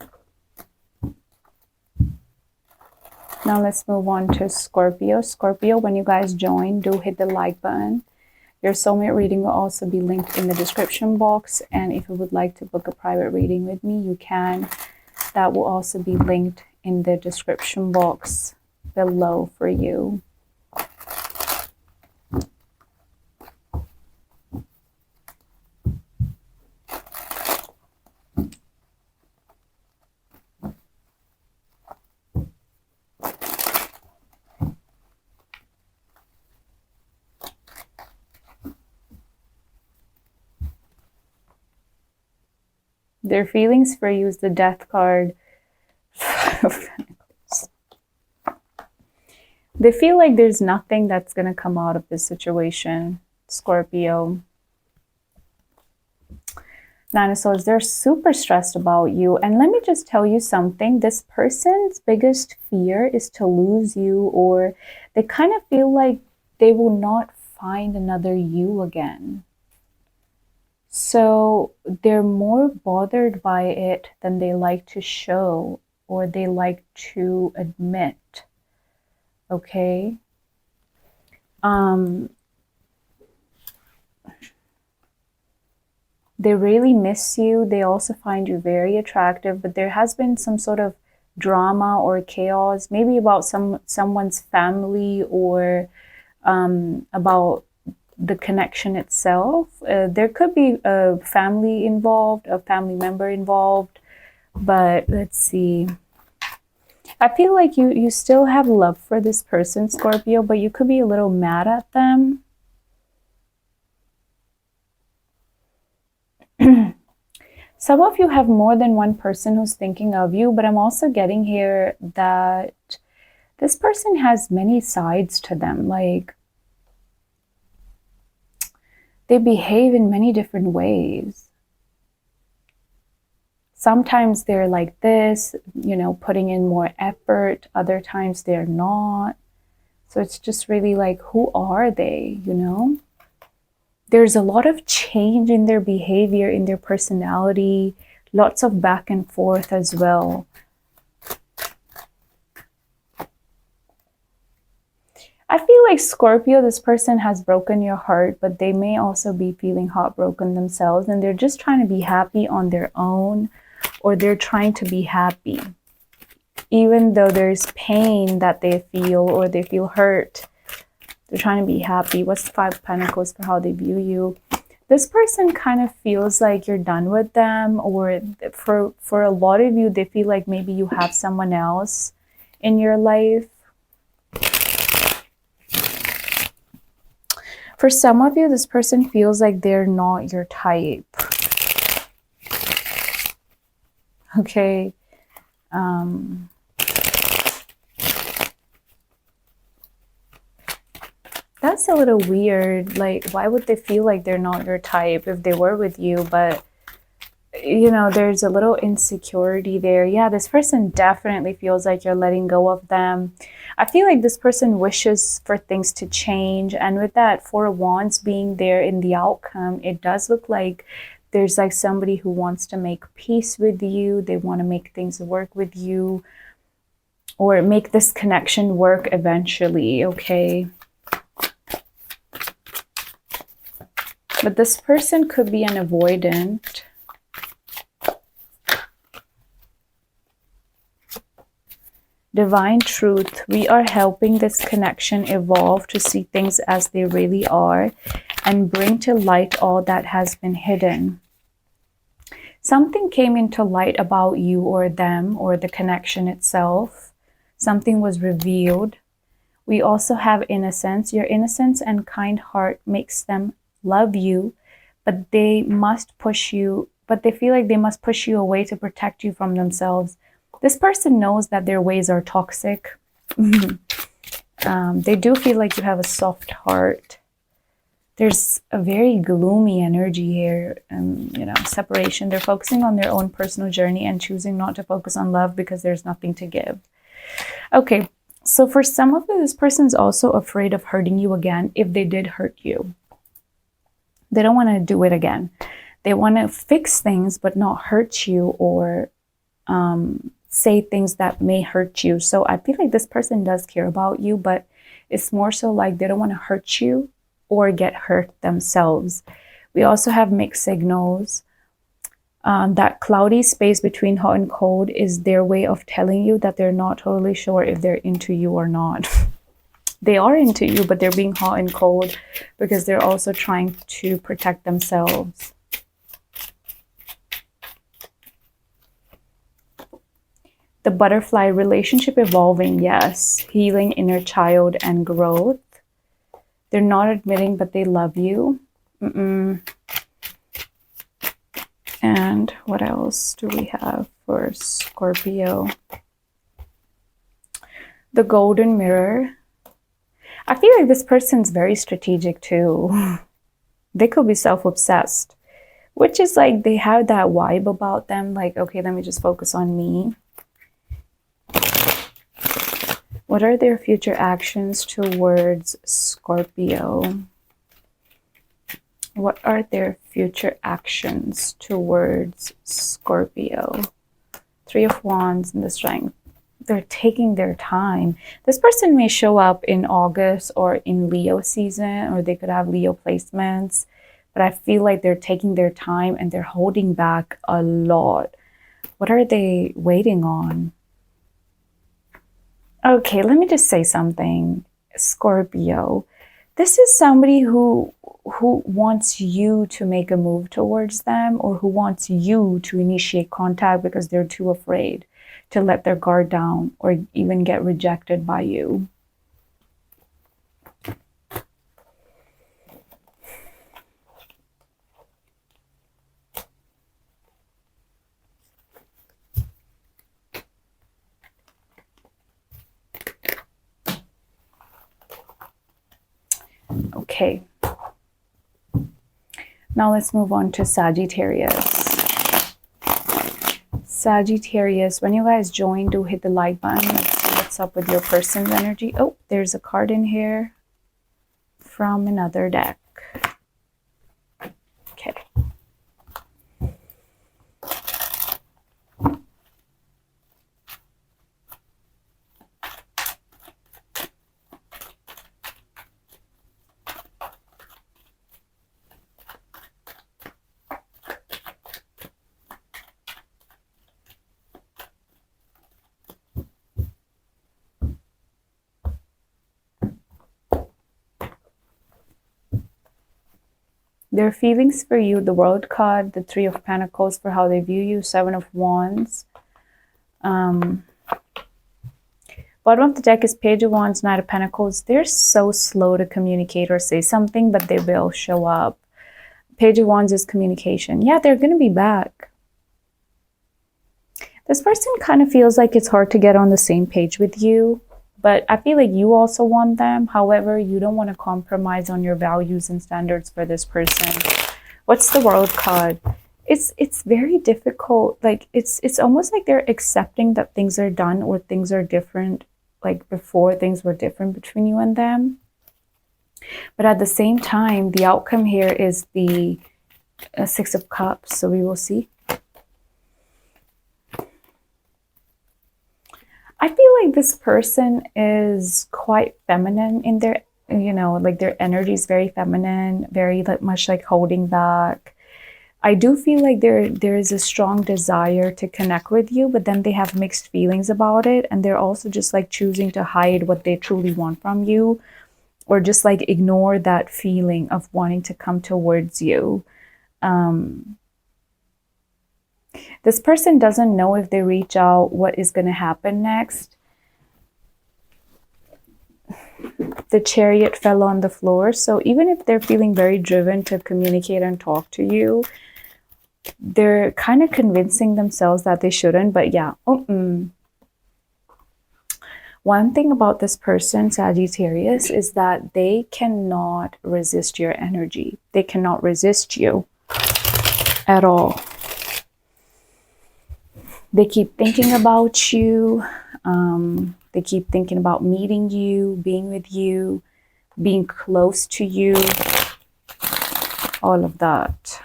Now let's move on to Scorpio. Scorpio, when you guys join, do hit the like button. Your soulmate reading will also be linked in the description box. And if you would like to book a private reading with me, you can. That will also be linked in the description box below for you. Their feelings for you is the Death card. They feel like there's nothing that's going to come out of this situation, Scorpio. Nine of Swords, they're super stressed about you. And let me just tell you something. This person's biggest fear is to lose you, or they kind of feel like they will not find another you again. So they're more bothered by it than they like to show, or they like to admit. Okay? They really miss you. They also find you very attractive, but there has been some sort of drama or chaos, maybe about someone's family, or about the connection itself. There could be a family involved, a family member involved, but let's see. I feel like you still have love for this person, Scorpio, but you could be a little mad at them. Some of you have more than one person who's thinking of you, but I'm also getting here that this person has many sides to them. Like, they behave in many different ways. Sometimes they're like this, you know, putting in more effort. Other times they're not. So it's just really like, who are they, you know? There's a lot of change in their behavior, in their personality, lots of back and forth as well. I feel like Scorpio, this person has broken your heart, but they may also be feeling heartbroken themselves, and they're just trying to be happy on their own, or they're trying to be happy. Even though there's pain that they feel, or they feel hurt, they're trying to be happy. What's the Five of Pentacles for how they view you? This person kind of feels like you're done with them, or for a lot of you, they feel like maybe you have someone else in your life. For some of you, this person feels like they're not your type. Okay. That's a little weird. Like, why would they feel like they're not your type if they were with you? But, you know, there's a little insecurity there. Yeah, this person definitely feels like you're letting go of them. I feel like this person wishes for things to change. And with that Four of Wands being there in the outcome, it does look like there's like somebody who wants to make peace with you. They want to make things work with you, or make this connection work eventually, okay? But this person could be an avoidant. Divine Truth, we are helping this connection evolve to see things as they really are and bring to light all that has been hidden. Something came into light about you or them, or the connection itself. Something was revealed. We also have innocence. Your innocence and kind heart makes them love you, but they must push you, but they feel like they must push you away to protect you from themselves. This person knows that their ways are toxic. They do feel like you have a soft heart. There's a very gloomy energy here, you know, separation. They're focusing on their own personal journey and choosing not to focus on love because there's nothing to give. Okay, so for some of you, this person's also afraid of hurting you again if they did hurt you. They don't want to do it again. They want to fix things but not hurt you, or say things that may hurt you. So I feel like this person does care about you, but it's more so like they don't want to hurt you or get hurt themselves. We also have mixed signals. That cloudy space between hot and cold is their way of telling you that they're not totally sure if they're into you or not. They are into you, but they're being hot and cold because they're also trying to protect themselves. The butterfly, relationship evolving, yes. Healing inner child and growth. They're not admitting, but they love you. And what else do we have for Scorpio? The golden mirror. I feel like this person's very strategic too. They could be self-obsessed, which is like they have that vibe about them. Like, okay, let me just focus on me. What are their future actions towards Scorpio? What are their future actions towards Scorpio? Three of Wands and the Strength. They're taking their time. This person may show up in August or in Leo season, or they could have Leo placements. But I feel like they're taking their time and they're holding back a lot. What are they waiting on? Okay, let me just say something. Scorpio. This is somebody who wants you to make a move towards them, or who wants you to initiate contact because they're too afraid to let their guard down or even get rejected by you. Okay. Now let's move on to Sagittarius. Sagittarius, when you guys join, do hit the like button. Let's see what's up with your person's energy. Oh, there's a card in here from another deck. Okay. Their feelings for you, the World card, the Three of Pentacles for how they view you, Seven of Wands. Bottom of the deck is Page of Wands, Knight of Pentacles. They're so slow to communicate or say something, but they will show up. Page of Wands is communication. Yeah, they're going to be back. This person kind of feels like it's hard to get on the same page with you. But I feel like you also want them. However, you don't want to compromise on your values and standards for this person. What's the World card? It's very difficult. Like it's almost like they're accepting that things are done or things are different. Like before, things were different between you and them. But at the same time, the outcome here is the Six of Cups. So we will see. I feel like this person is quite feminine in their, you know, like their energy is very feminine, very much like holding back. I do feel like there is a strong desire to connect with you, but then they have mixed feelings about it. And they're also just like choosing to hide what they truly want from you, or just like ignore that feeling of wanting to come towards you. This person doesn't know if they reach out what is going to happen next. The Chariot fell on the floor. So even if they're feeling very driven to communicate and talk to you, they're kind of convincing themselves that they shouldn't. But yeah. One thing about this person, Sagittarius, is that they cannot resist your energy. They cannot resist you at all. They keep thinking about you. They keep thinking about meeting you, being with you, being close to you. All of that.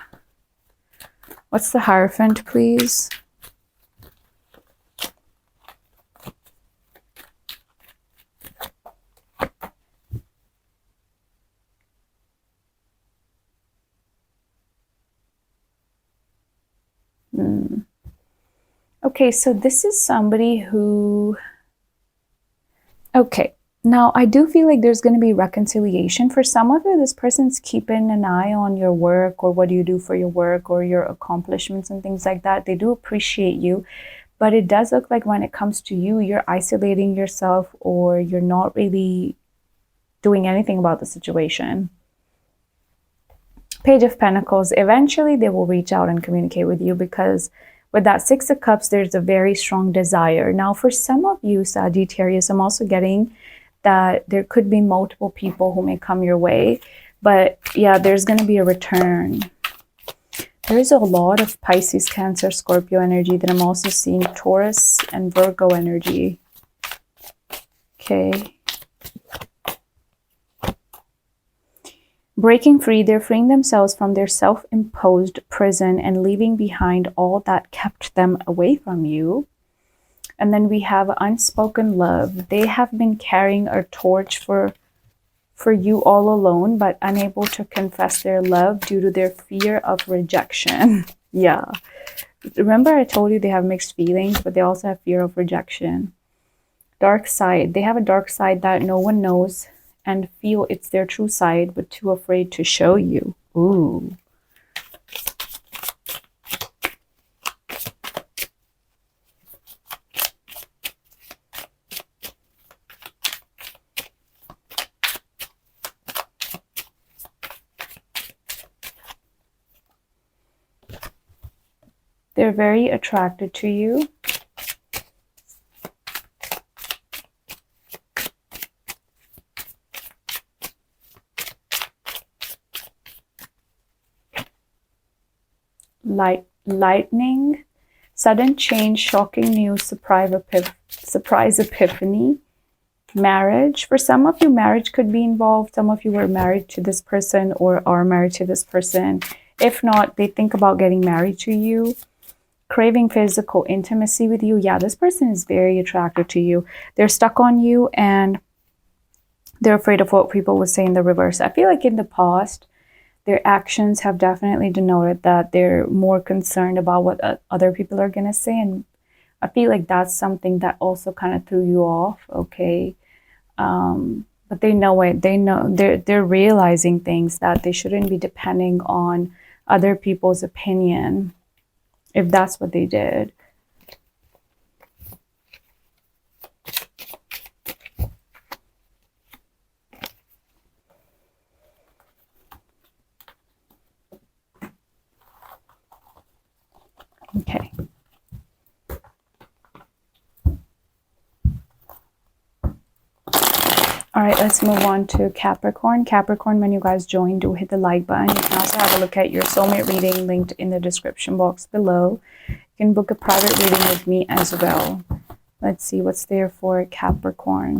What's the Hierophant, please? Okay, so this is somebody who... Okay, now I do feel like there's going to be reconciliation. For some of you, this person's keeping an eye on your work, or what do you do for your work, or your accomplishments and things like that. They do appreciate you, but it does look like when it comes to you, you're isolating yourself, or you're not really doing anything about the situation. Page of Pentacles, eventually they will reach out and communicate with you, because with that Six of Cups, there's a very strong desire. Now, for some of you, Sagittarius, I'm also getting that there could be multiple people who may come your way. But yeah, there's going to be a return. There's a lot of Pisces, Cancer, Scorpio energy. That I'm also seeing Taurus and Virgo energy. Okay. Breaking free, they're freeing themselves from their self-imposed prison and leaving behind all that kept them away from you. And then we have unspoken love. They have been carrying a torch for you all alone, but unable to confess their love due to their fear of rejection. Yeah. Remember I told you they have mixed feelings, but they also have fear of rejection. Dark side. They have a dark side that no one knows and feel it's their true side, but too afraid to show you. Ooh. They're very attracted to you. Lightning, sudden change, shocking news, surprise epiphany, marriage. For some of you, marriage could be involved. Some of you were married to this person or are married to this person. If not, they think about getting married to you. Craving physical intimacy with you. Yeah, this person is very attracted to you. They're stuck on you and they're afraid of what people would say in the reverse. I feel like in the past, their actions have definitely denoted that they're more concerned about what other people are going to say. And I feel like that's something that also kind of threw you off, okay? But they know it. They know they're realizing things that they shouldn't be depending on other people's opinion if that's what they did. Okay. All right, let's move on to Capricorn. Capricorn, when you guys join, do hit the like button. You can also have a look at your soulmate reading linked in the description box below. You can book a private reading with me as well. Let's see what's there for Capricorn.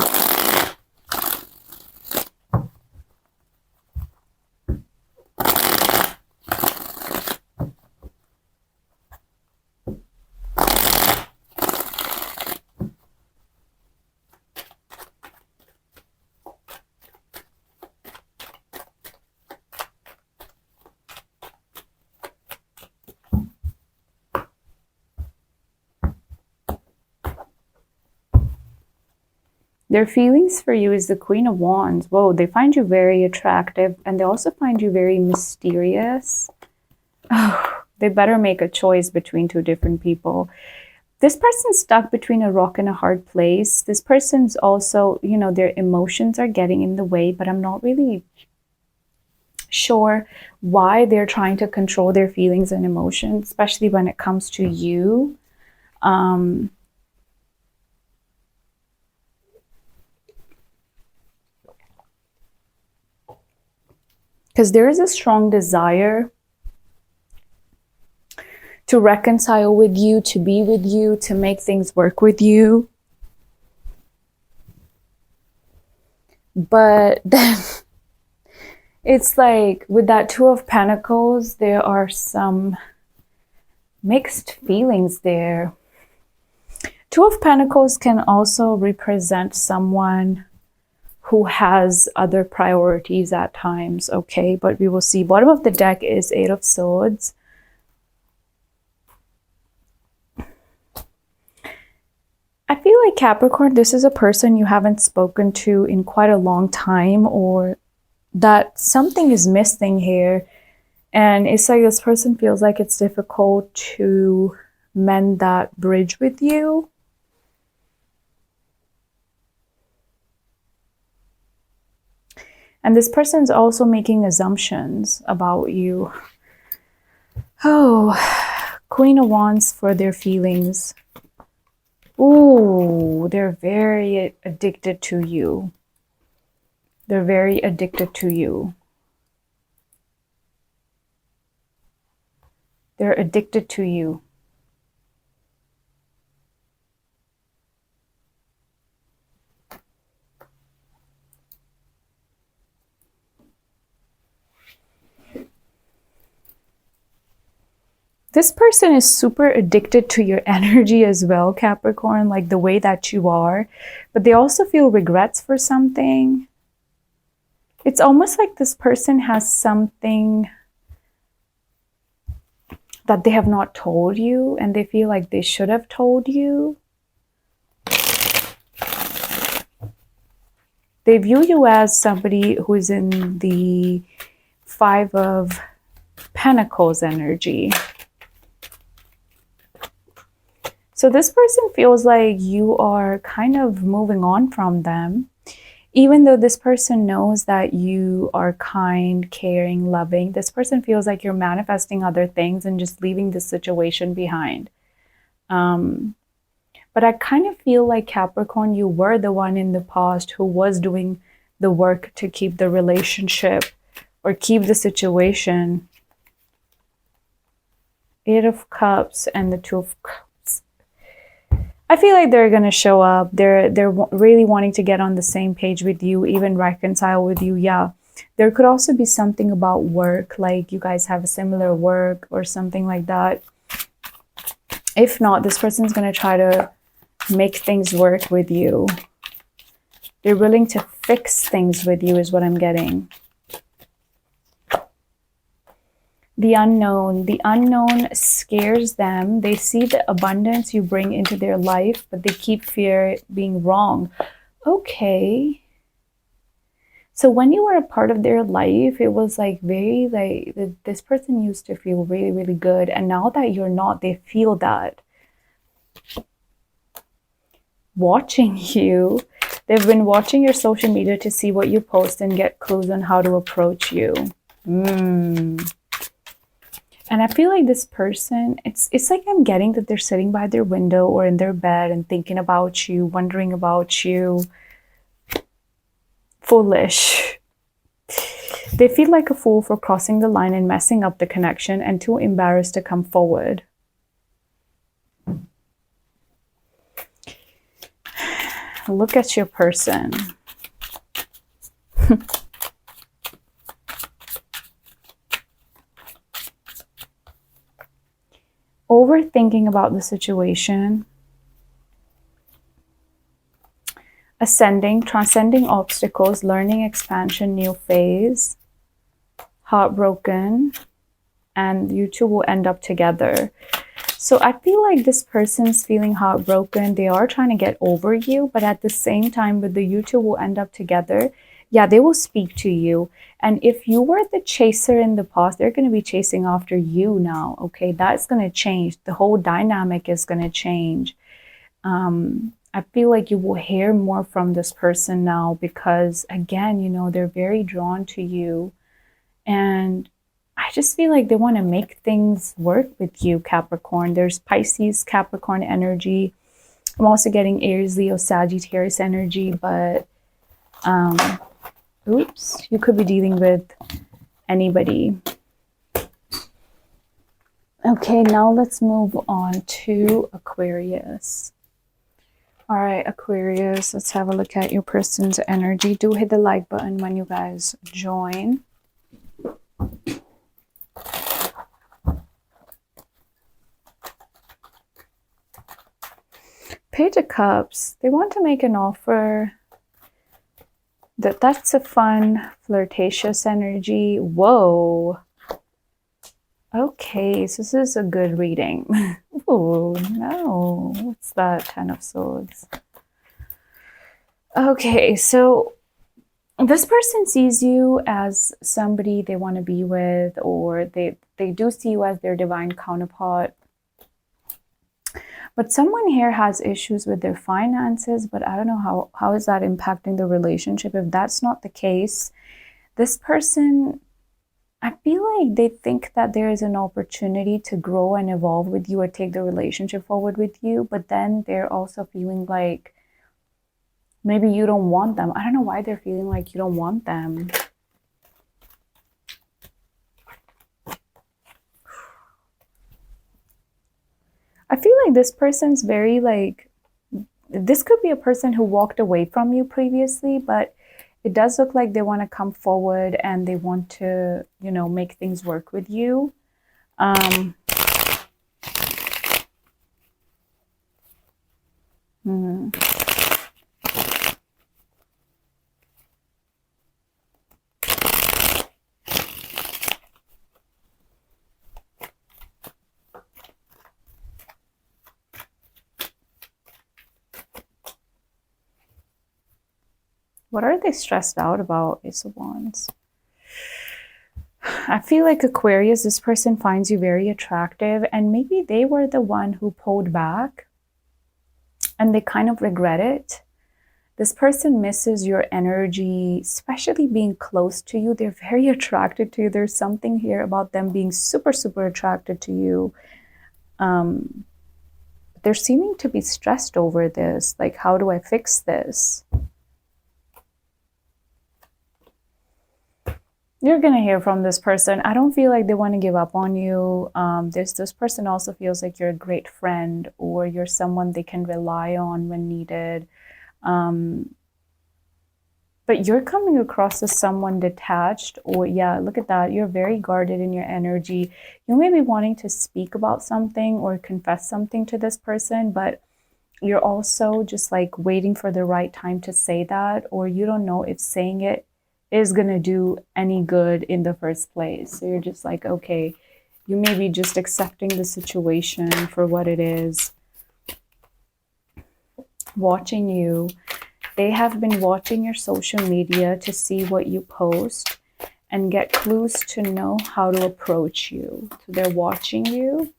Their feelings for you is the Queen of Wands. Whoa, they find you very attractive and they also find you very mysterious. Oh, they better make a choice between two different people. This person's stuck between a rock and a hard place. This person's also, you know, their emotions are getting in the way, but I'm not really sure why they're trying to control their feelings and emotions, especially when it comes to you. Because there is a strong desire to reconcile with you, to be with you, to make things work with you. But then it's like with that Two of Pentacles, there are some mixed feelings there. Two of Pentacles can also represent someone who has other priorities at times, okay? But we will see. Bottom of the deck is Eight of Swords. I feel like Capricorn, this is a person you haven't spoken to in quite a long time, or that something is missing here. And it's like this person feels like it's difficult to mend that bridge with you. And this person's also making assumptions about you. Oh, Queen of Wands for their feelings. Ooh, they're very addicted to you. They're very addicted to you. They're addicted to you. This person is super addicted to your energy as well, Capricorn, like the way that you are. But they also feel regrets for something. It's almost like this person has something that they have not told you, and they feel like they should have told you. They view you as somebody who is in the Five of Pentacles energy. So this person feels like you are kind of moving on from them, even though this person knows that you are kind, caring, loving. This person feels like you're manifesting other things and just leaving this situation behind. But I kind of feel like, Capricorn, you were the one in the past who was doing the work to keep the relationship or keep the situation. Eight of Cups and the Two of Cups. I feel like they're going to show up. They're really wanting to get on the same page with you, even reconcile with you. Yeah. There could also be something about work, like you guys have a similar work or something like that. If not, this person's going to try to make things work with you. They're willing to fix things with you is what I'm getting. The unknown. The unknown scares them. They see the abundance you bring into their life, but they keep fear being wrong. Okay. So when you were a part of their life, it was like very like this person used to feel really, really good. And now that you're not, they feel that. Watching you. They've been watching your social media to see what you post and get clues on how to approach you. And I feel like this person, it's like I'm getting that they're sitting by their window or in their bed and thinking about you, wondering about you. Foolish. They feel like a fool for crossing the line and messing up the connection and too embarrassed to come forward. Look at your person. Overthinking about the situation. Ascending, transcending obstacles, learning, expansion, new phase. Heartbroken. And you two will end up together. So I feel like this person's feeling heartbroken. They are trying to get over you, but at the same time, with the you two will end up together. Yeah, they will speak to you. And if you were the chaser in the past, they're going to be chasing after you now. Okay, that's going to change. The whole dynamic is going to change. I feel like you will hear more from this person now because, again, you know, they're very drawn to you. And I just feel like they want to make things work with you, Capricorn. There's Pisces, Capricorn energy. I'm also getting Aries, Leo, Sagittarius energy, but oops, you could be dealing with anybody. Okay, now let's move on to Aquarius. All right, Aquarius, let's have a look at your person's energy. Do hit the like button when you guys join. Page of Cups. They want to make an offer. That's a fun, flirtatious energy. Whoa. Okay, so this is a good reading. Oh, no. What's that? Ten of Swords. Okay, so this person sees you as somebody they want to be with, or they do see you as their divine counterpart. But someone here has issues with their finances, but I don't know how is that impacting the relationship. If that's not the case, this person, I feel like they think that there is an opportunity to grow and evolve with you or take the relationship forward with you, but then they're also feeling like Maybe you don't want them. I don't know why they're feeling like you don't want them. I feel like this person's very like, this could be a person who walked away from you previously, but it does look like they want to come forward and they want to, you know, make things work with you. What are they stressed out about? Ace of Wands. I feel like Aquarius, this person finds you very attractive, and maybe they were the one who pulled back and they kind of regret it. This person misses your energy, especially being close to you. They're very attracted to you. There's something here about them being super, super attracted to you. They're seeming to be stressed over this. Like, how do I fix this? You're going to hear from this person. I don't feel like they want to give up on you. This person also feels like you're a great friend, or you're someone they can rely on when needed. But you're coming across as someone detached, or yeah, look at that. You're very guarded in your energy. You may be wanting to speak about something or confess something to this person, but you're also just like waiting for the right time to say that, or you don't know if saying it is going to do any good in the first place. So you're just like, okay, you may be just accepting the situation for what it is. Watching you. They have been watching your social media to see what you post and get clues to know how to approach you. So they're watching you.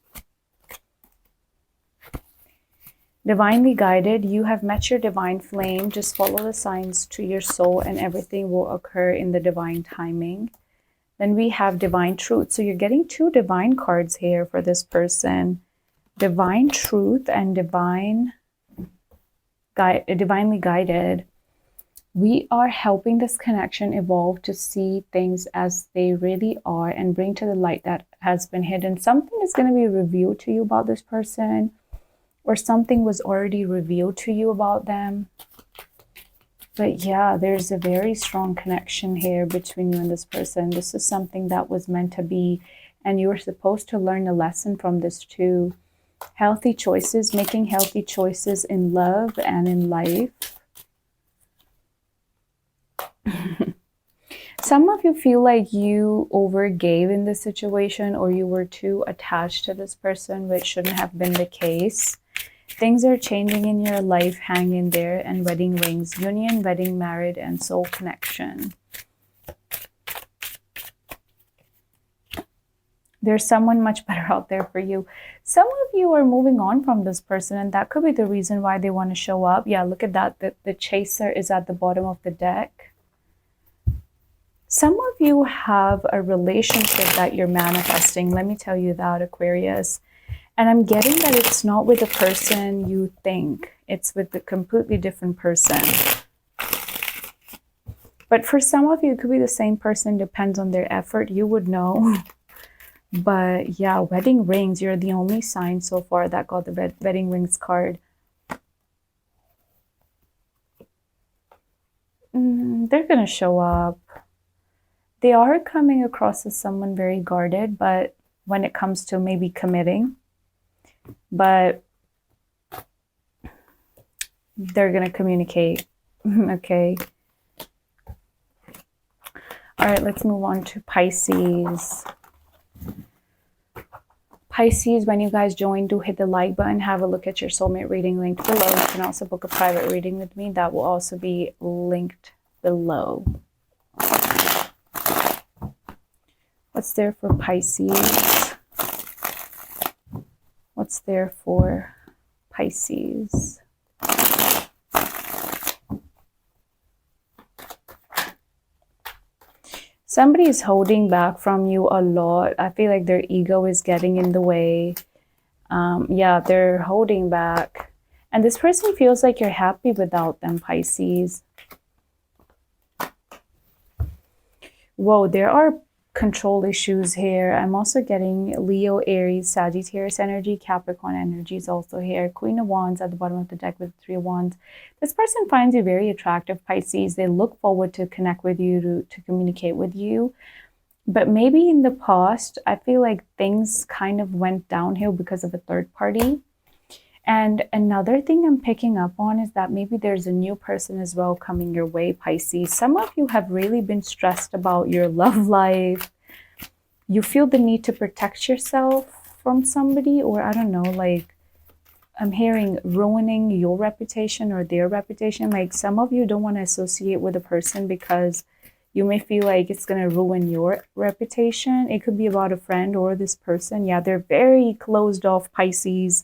Divinely guided, you have met your divine flame. Just follow the signs to your soul and everything will occur in the divine timing. Then we have divine truth. So you're getting two divine cards here for this person. Divine truth and divinely guided. We are helping this connection evolve to see things as they really are and bring to the light that has been hidden. Something is going to be revealed to you about this person, or something was already revealed to you about them. But yeah, there's a very strong connection here between you and this person. This is something that was meant to be, and you were supposed to learn a lesson from this too. Healthy choices, making healthy choices in love and in life. Some of you feel like you overgave in this situation, or you were too attached to this person, which shouldn't have been the case. Things are changing in your life. Hang in there. And wedding rings, union, wedding, married, and soul connection. There's someone much better out there for you. Some of you are moving on from this person, and that could be the reason why they want to show up. Yeah, look at that. The chaser is at the bottom of the deck. Some of you have a relationship that you're manifesting. Let me tell you that, Aquarius. And I'm getting that it's not with the person you think. It's with a completely different person. But for some of you, it could be the same person. Depends on their effort. You would know. But yeah, wedding rings. You're the only sign so far that got the wedding rings card. They're going to show up. They are coming across as someone very guarded, but when it comes to maybe committing, but they're going to communicate. Okay. All right, let's move on to Pisces. Pisces, when you guys join, do hit the like button. Have a look at your soulmate reading linked below. You can also book a private reading with me. That will also be linked below. What's there for Pisces? What's there for Pisces? Somebody is holding back from you a lot. I feel like their ego is getting in the way. Yeah, they're holding back. And this person feels like you're happy without them, Pisces. Whoa, there are control issues here. I'm also getting Leo, Aries, Sagittarius energy, Capricorn energy is also here. Queen of Wands at the bottom of the deck with 3 of Wands. This person finds you very attractive, Pisces. They look forward to connect with you, to communicate with you. But maybe in the past, I feel like things kind of went downhill because of a third party. And another thing I'm picking up on is that maybe there's a new person as well coming your way, Pisces. Some of you have really been stressed about your love life. You feel the need to protect yourself from somebody, or I don't know, like I'm hearing ruining your reputation or their reputation. Like some of you don't want to associate with a person because you may feel like it's going to ruin your reputation. It could be about a friend or this person. Yeah, they're very closed off, Pisces.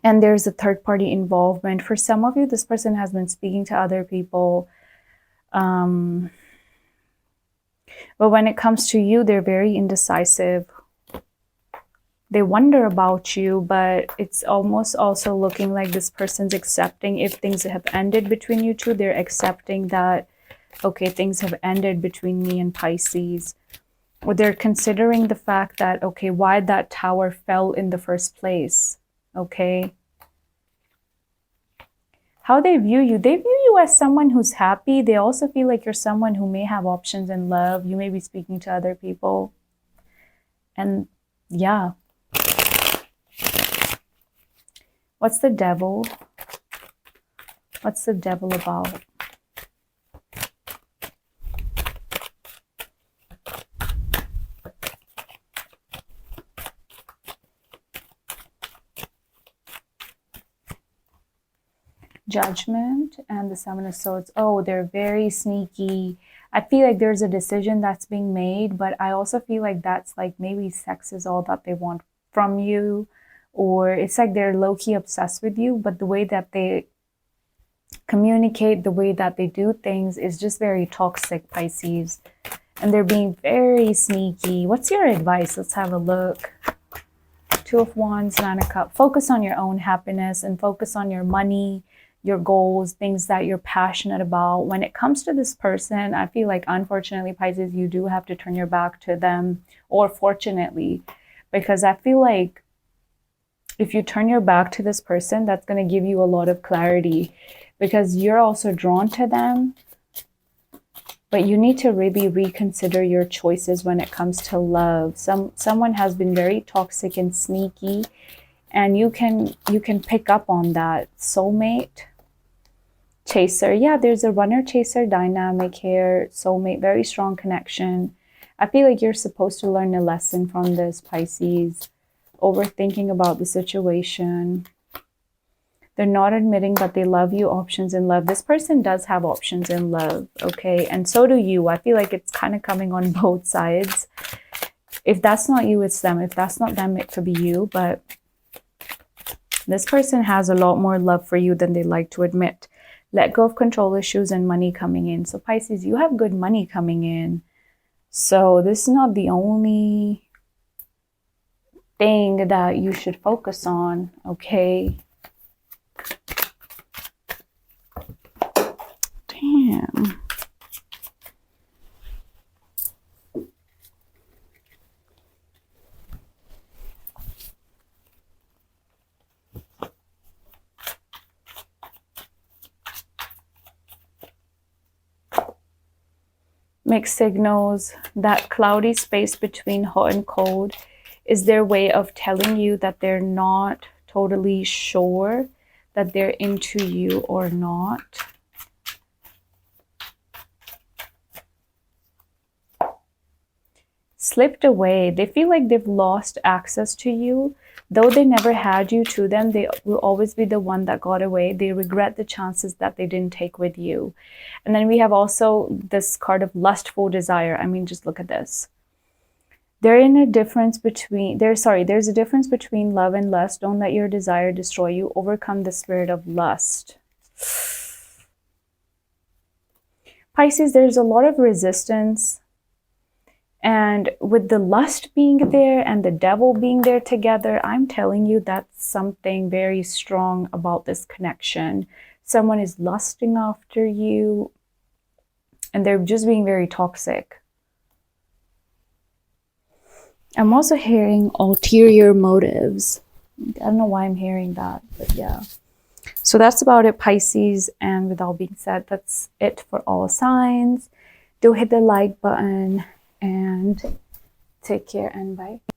And there's a third party involvement. For some of you, this person has been speaking to other people. But when it comes to you, they're very indecisive. They wonder about you, but it's almost also looking like this person's accepting if things have ended between you two. They're accepting that, okay, things have ended between me and Pisces. Or they're considering the fact that, okay, why that tower fell in the first place. Okay. How they view you as someone who's happy. They also feel like you're someone who may have options in love. You may be speaking to other people. And yeah. What's the devil? What's the devil about? Judgment and the 7 of Swords. Oh, they're very sneaky. I feel like there's a decision that's being made, but I also feel like that's like maybe sex is all that they want from you, or it's like they're low-key obsessed with you, but the way that they communicate, the way that they do things is just very toxic, Pisces. And they're being very sneaky. What's your advice? Let's have a look. 2 of Wands, 9 of Cups. Focus on your own happiness and focus on your money, your goals, things that you're passionate about. When it comes to this person, I feel like unfortunately, Pisces, you do have to turn your back to them, or fortunately, because I feel like if you turn your back to this person, that's going to give you a lot of clarity, because you're also drawn to them, but you need to really reconsider your choices when it comes to love. Someone has been very toxic and sneaky, and you can pick up on that. Soulmate, chaser. Yeah, there's a runner chaser dynamic here. Soulmate, very strong connection. I feel like you're supposed to learn a lesson from this, Pisces. Overthinking about the situation. They're not admitting that they love you. Options in love. This person does have options in love, okay? And so do you. I feel like it's kind of coming on both sides. If that's not you, it's them. If that's not them, it could be you. But this person has a lot more love for you than they like to admit. Let go of control issues and money coming in. So Pisces, you have good money coming in. So this is not the only thing that you should focus on, okay? Damn. Mixed signals. That cloudy space between hot and cold is their way of telling you that they're not totally sure that they're into you or not. Slipped away. They feel like they've lost access to you. Though they never had you to them, they will always be the one that got away. They regret the chances that they didn't take with you. And then we have also this card of lustful desire. I mean, just look at this. There's a difference between love and lust. Don't let your desire destroy you. Overcome the spirit of lust. Pisces, there's a lot of resistance. And with the lust being there and the devil being there together, I'm telling you that's something very strong about this connection. Someone is lusting after you and they're just being very toxic. I'm also hearing ulterior motives. I don't know why I'm hearing that, but yeah. So that's about it, Pisces. And with all being said, that's it for all signs. Do hit the like button and take care and bye.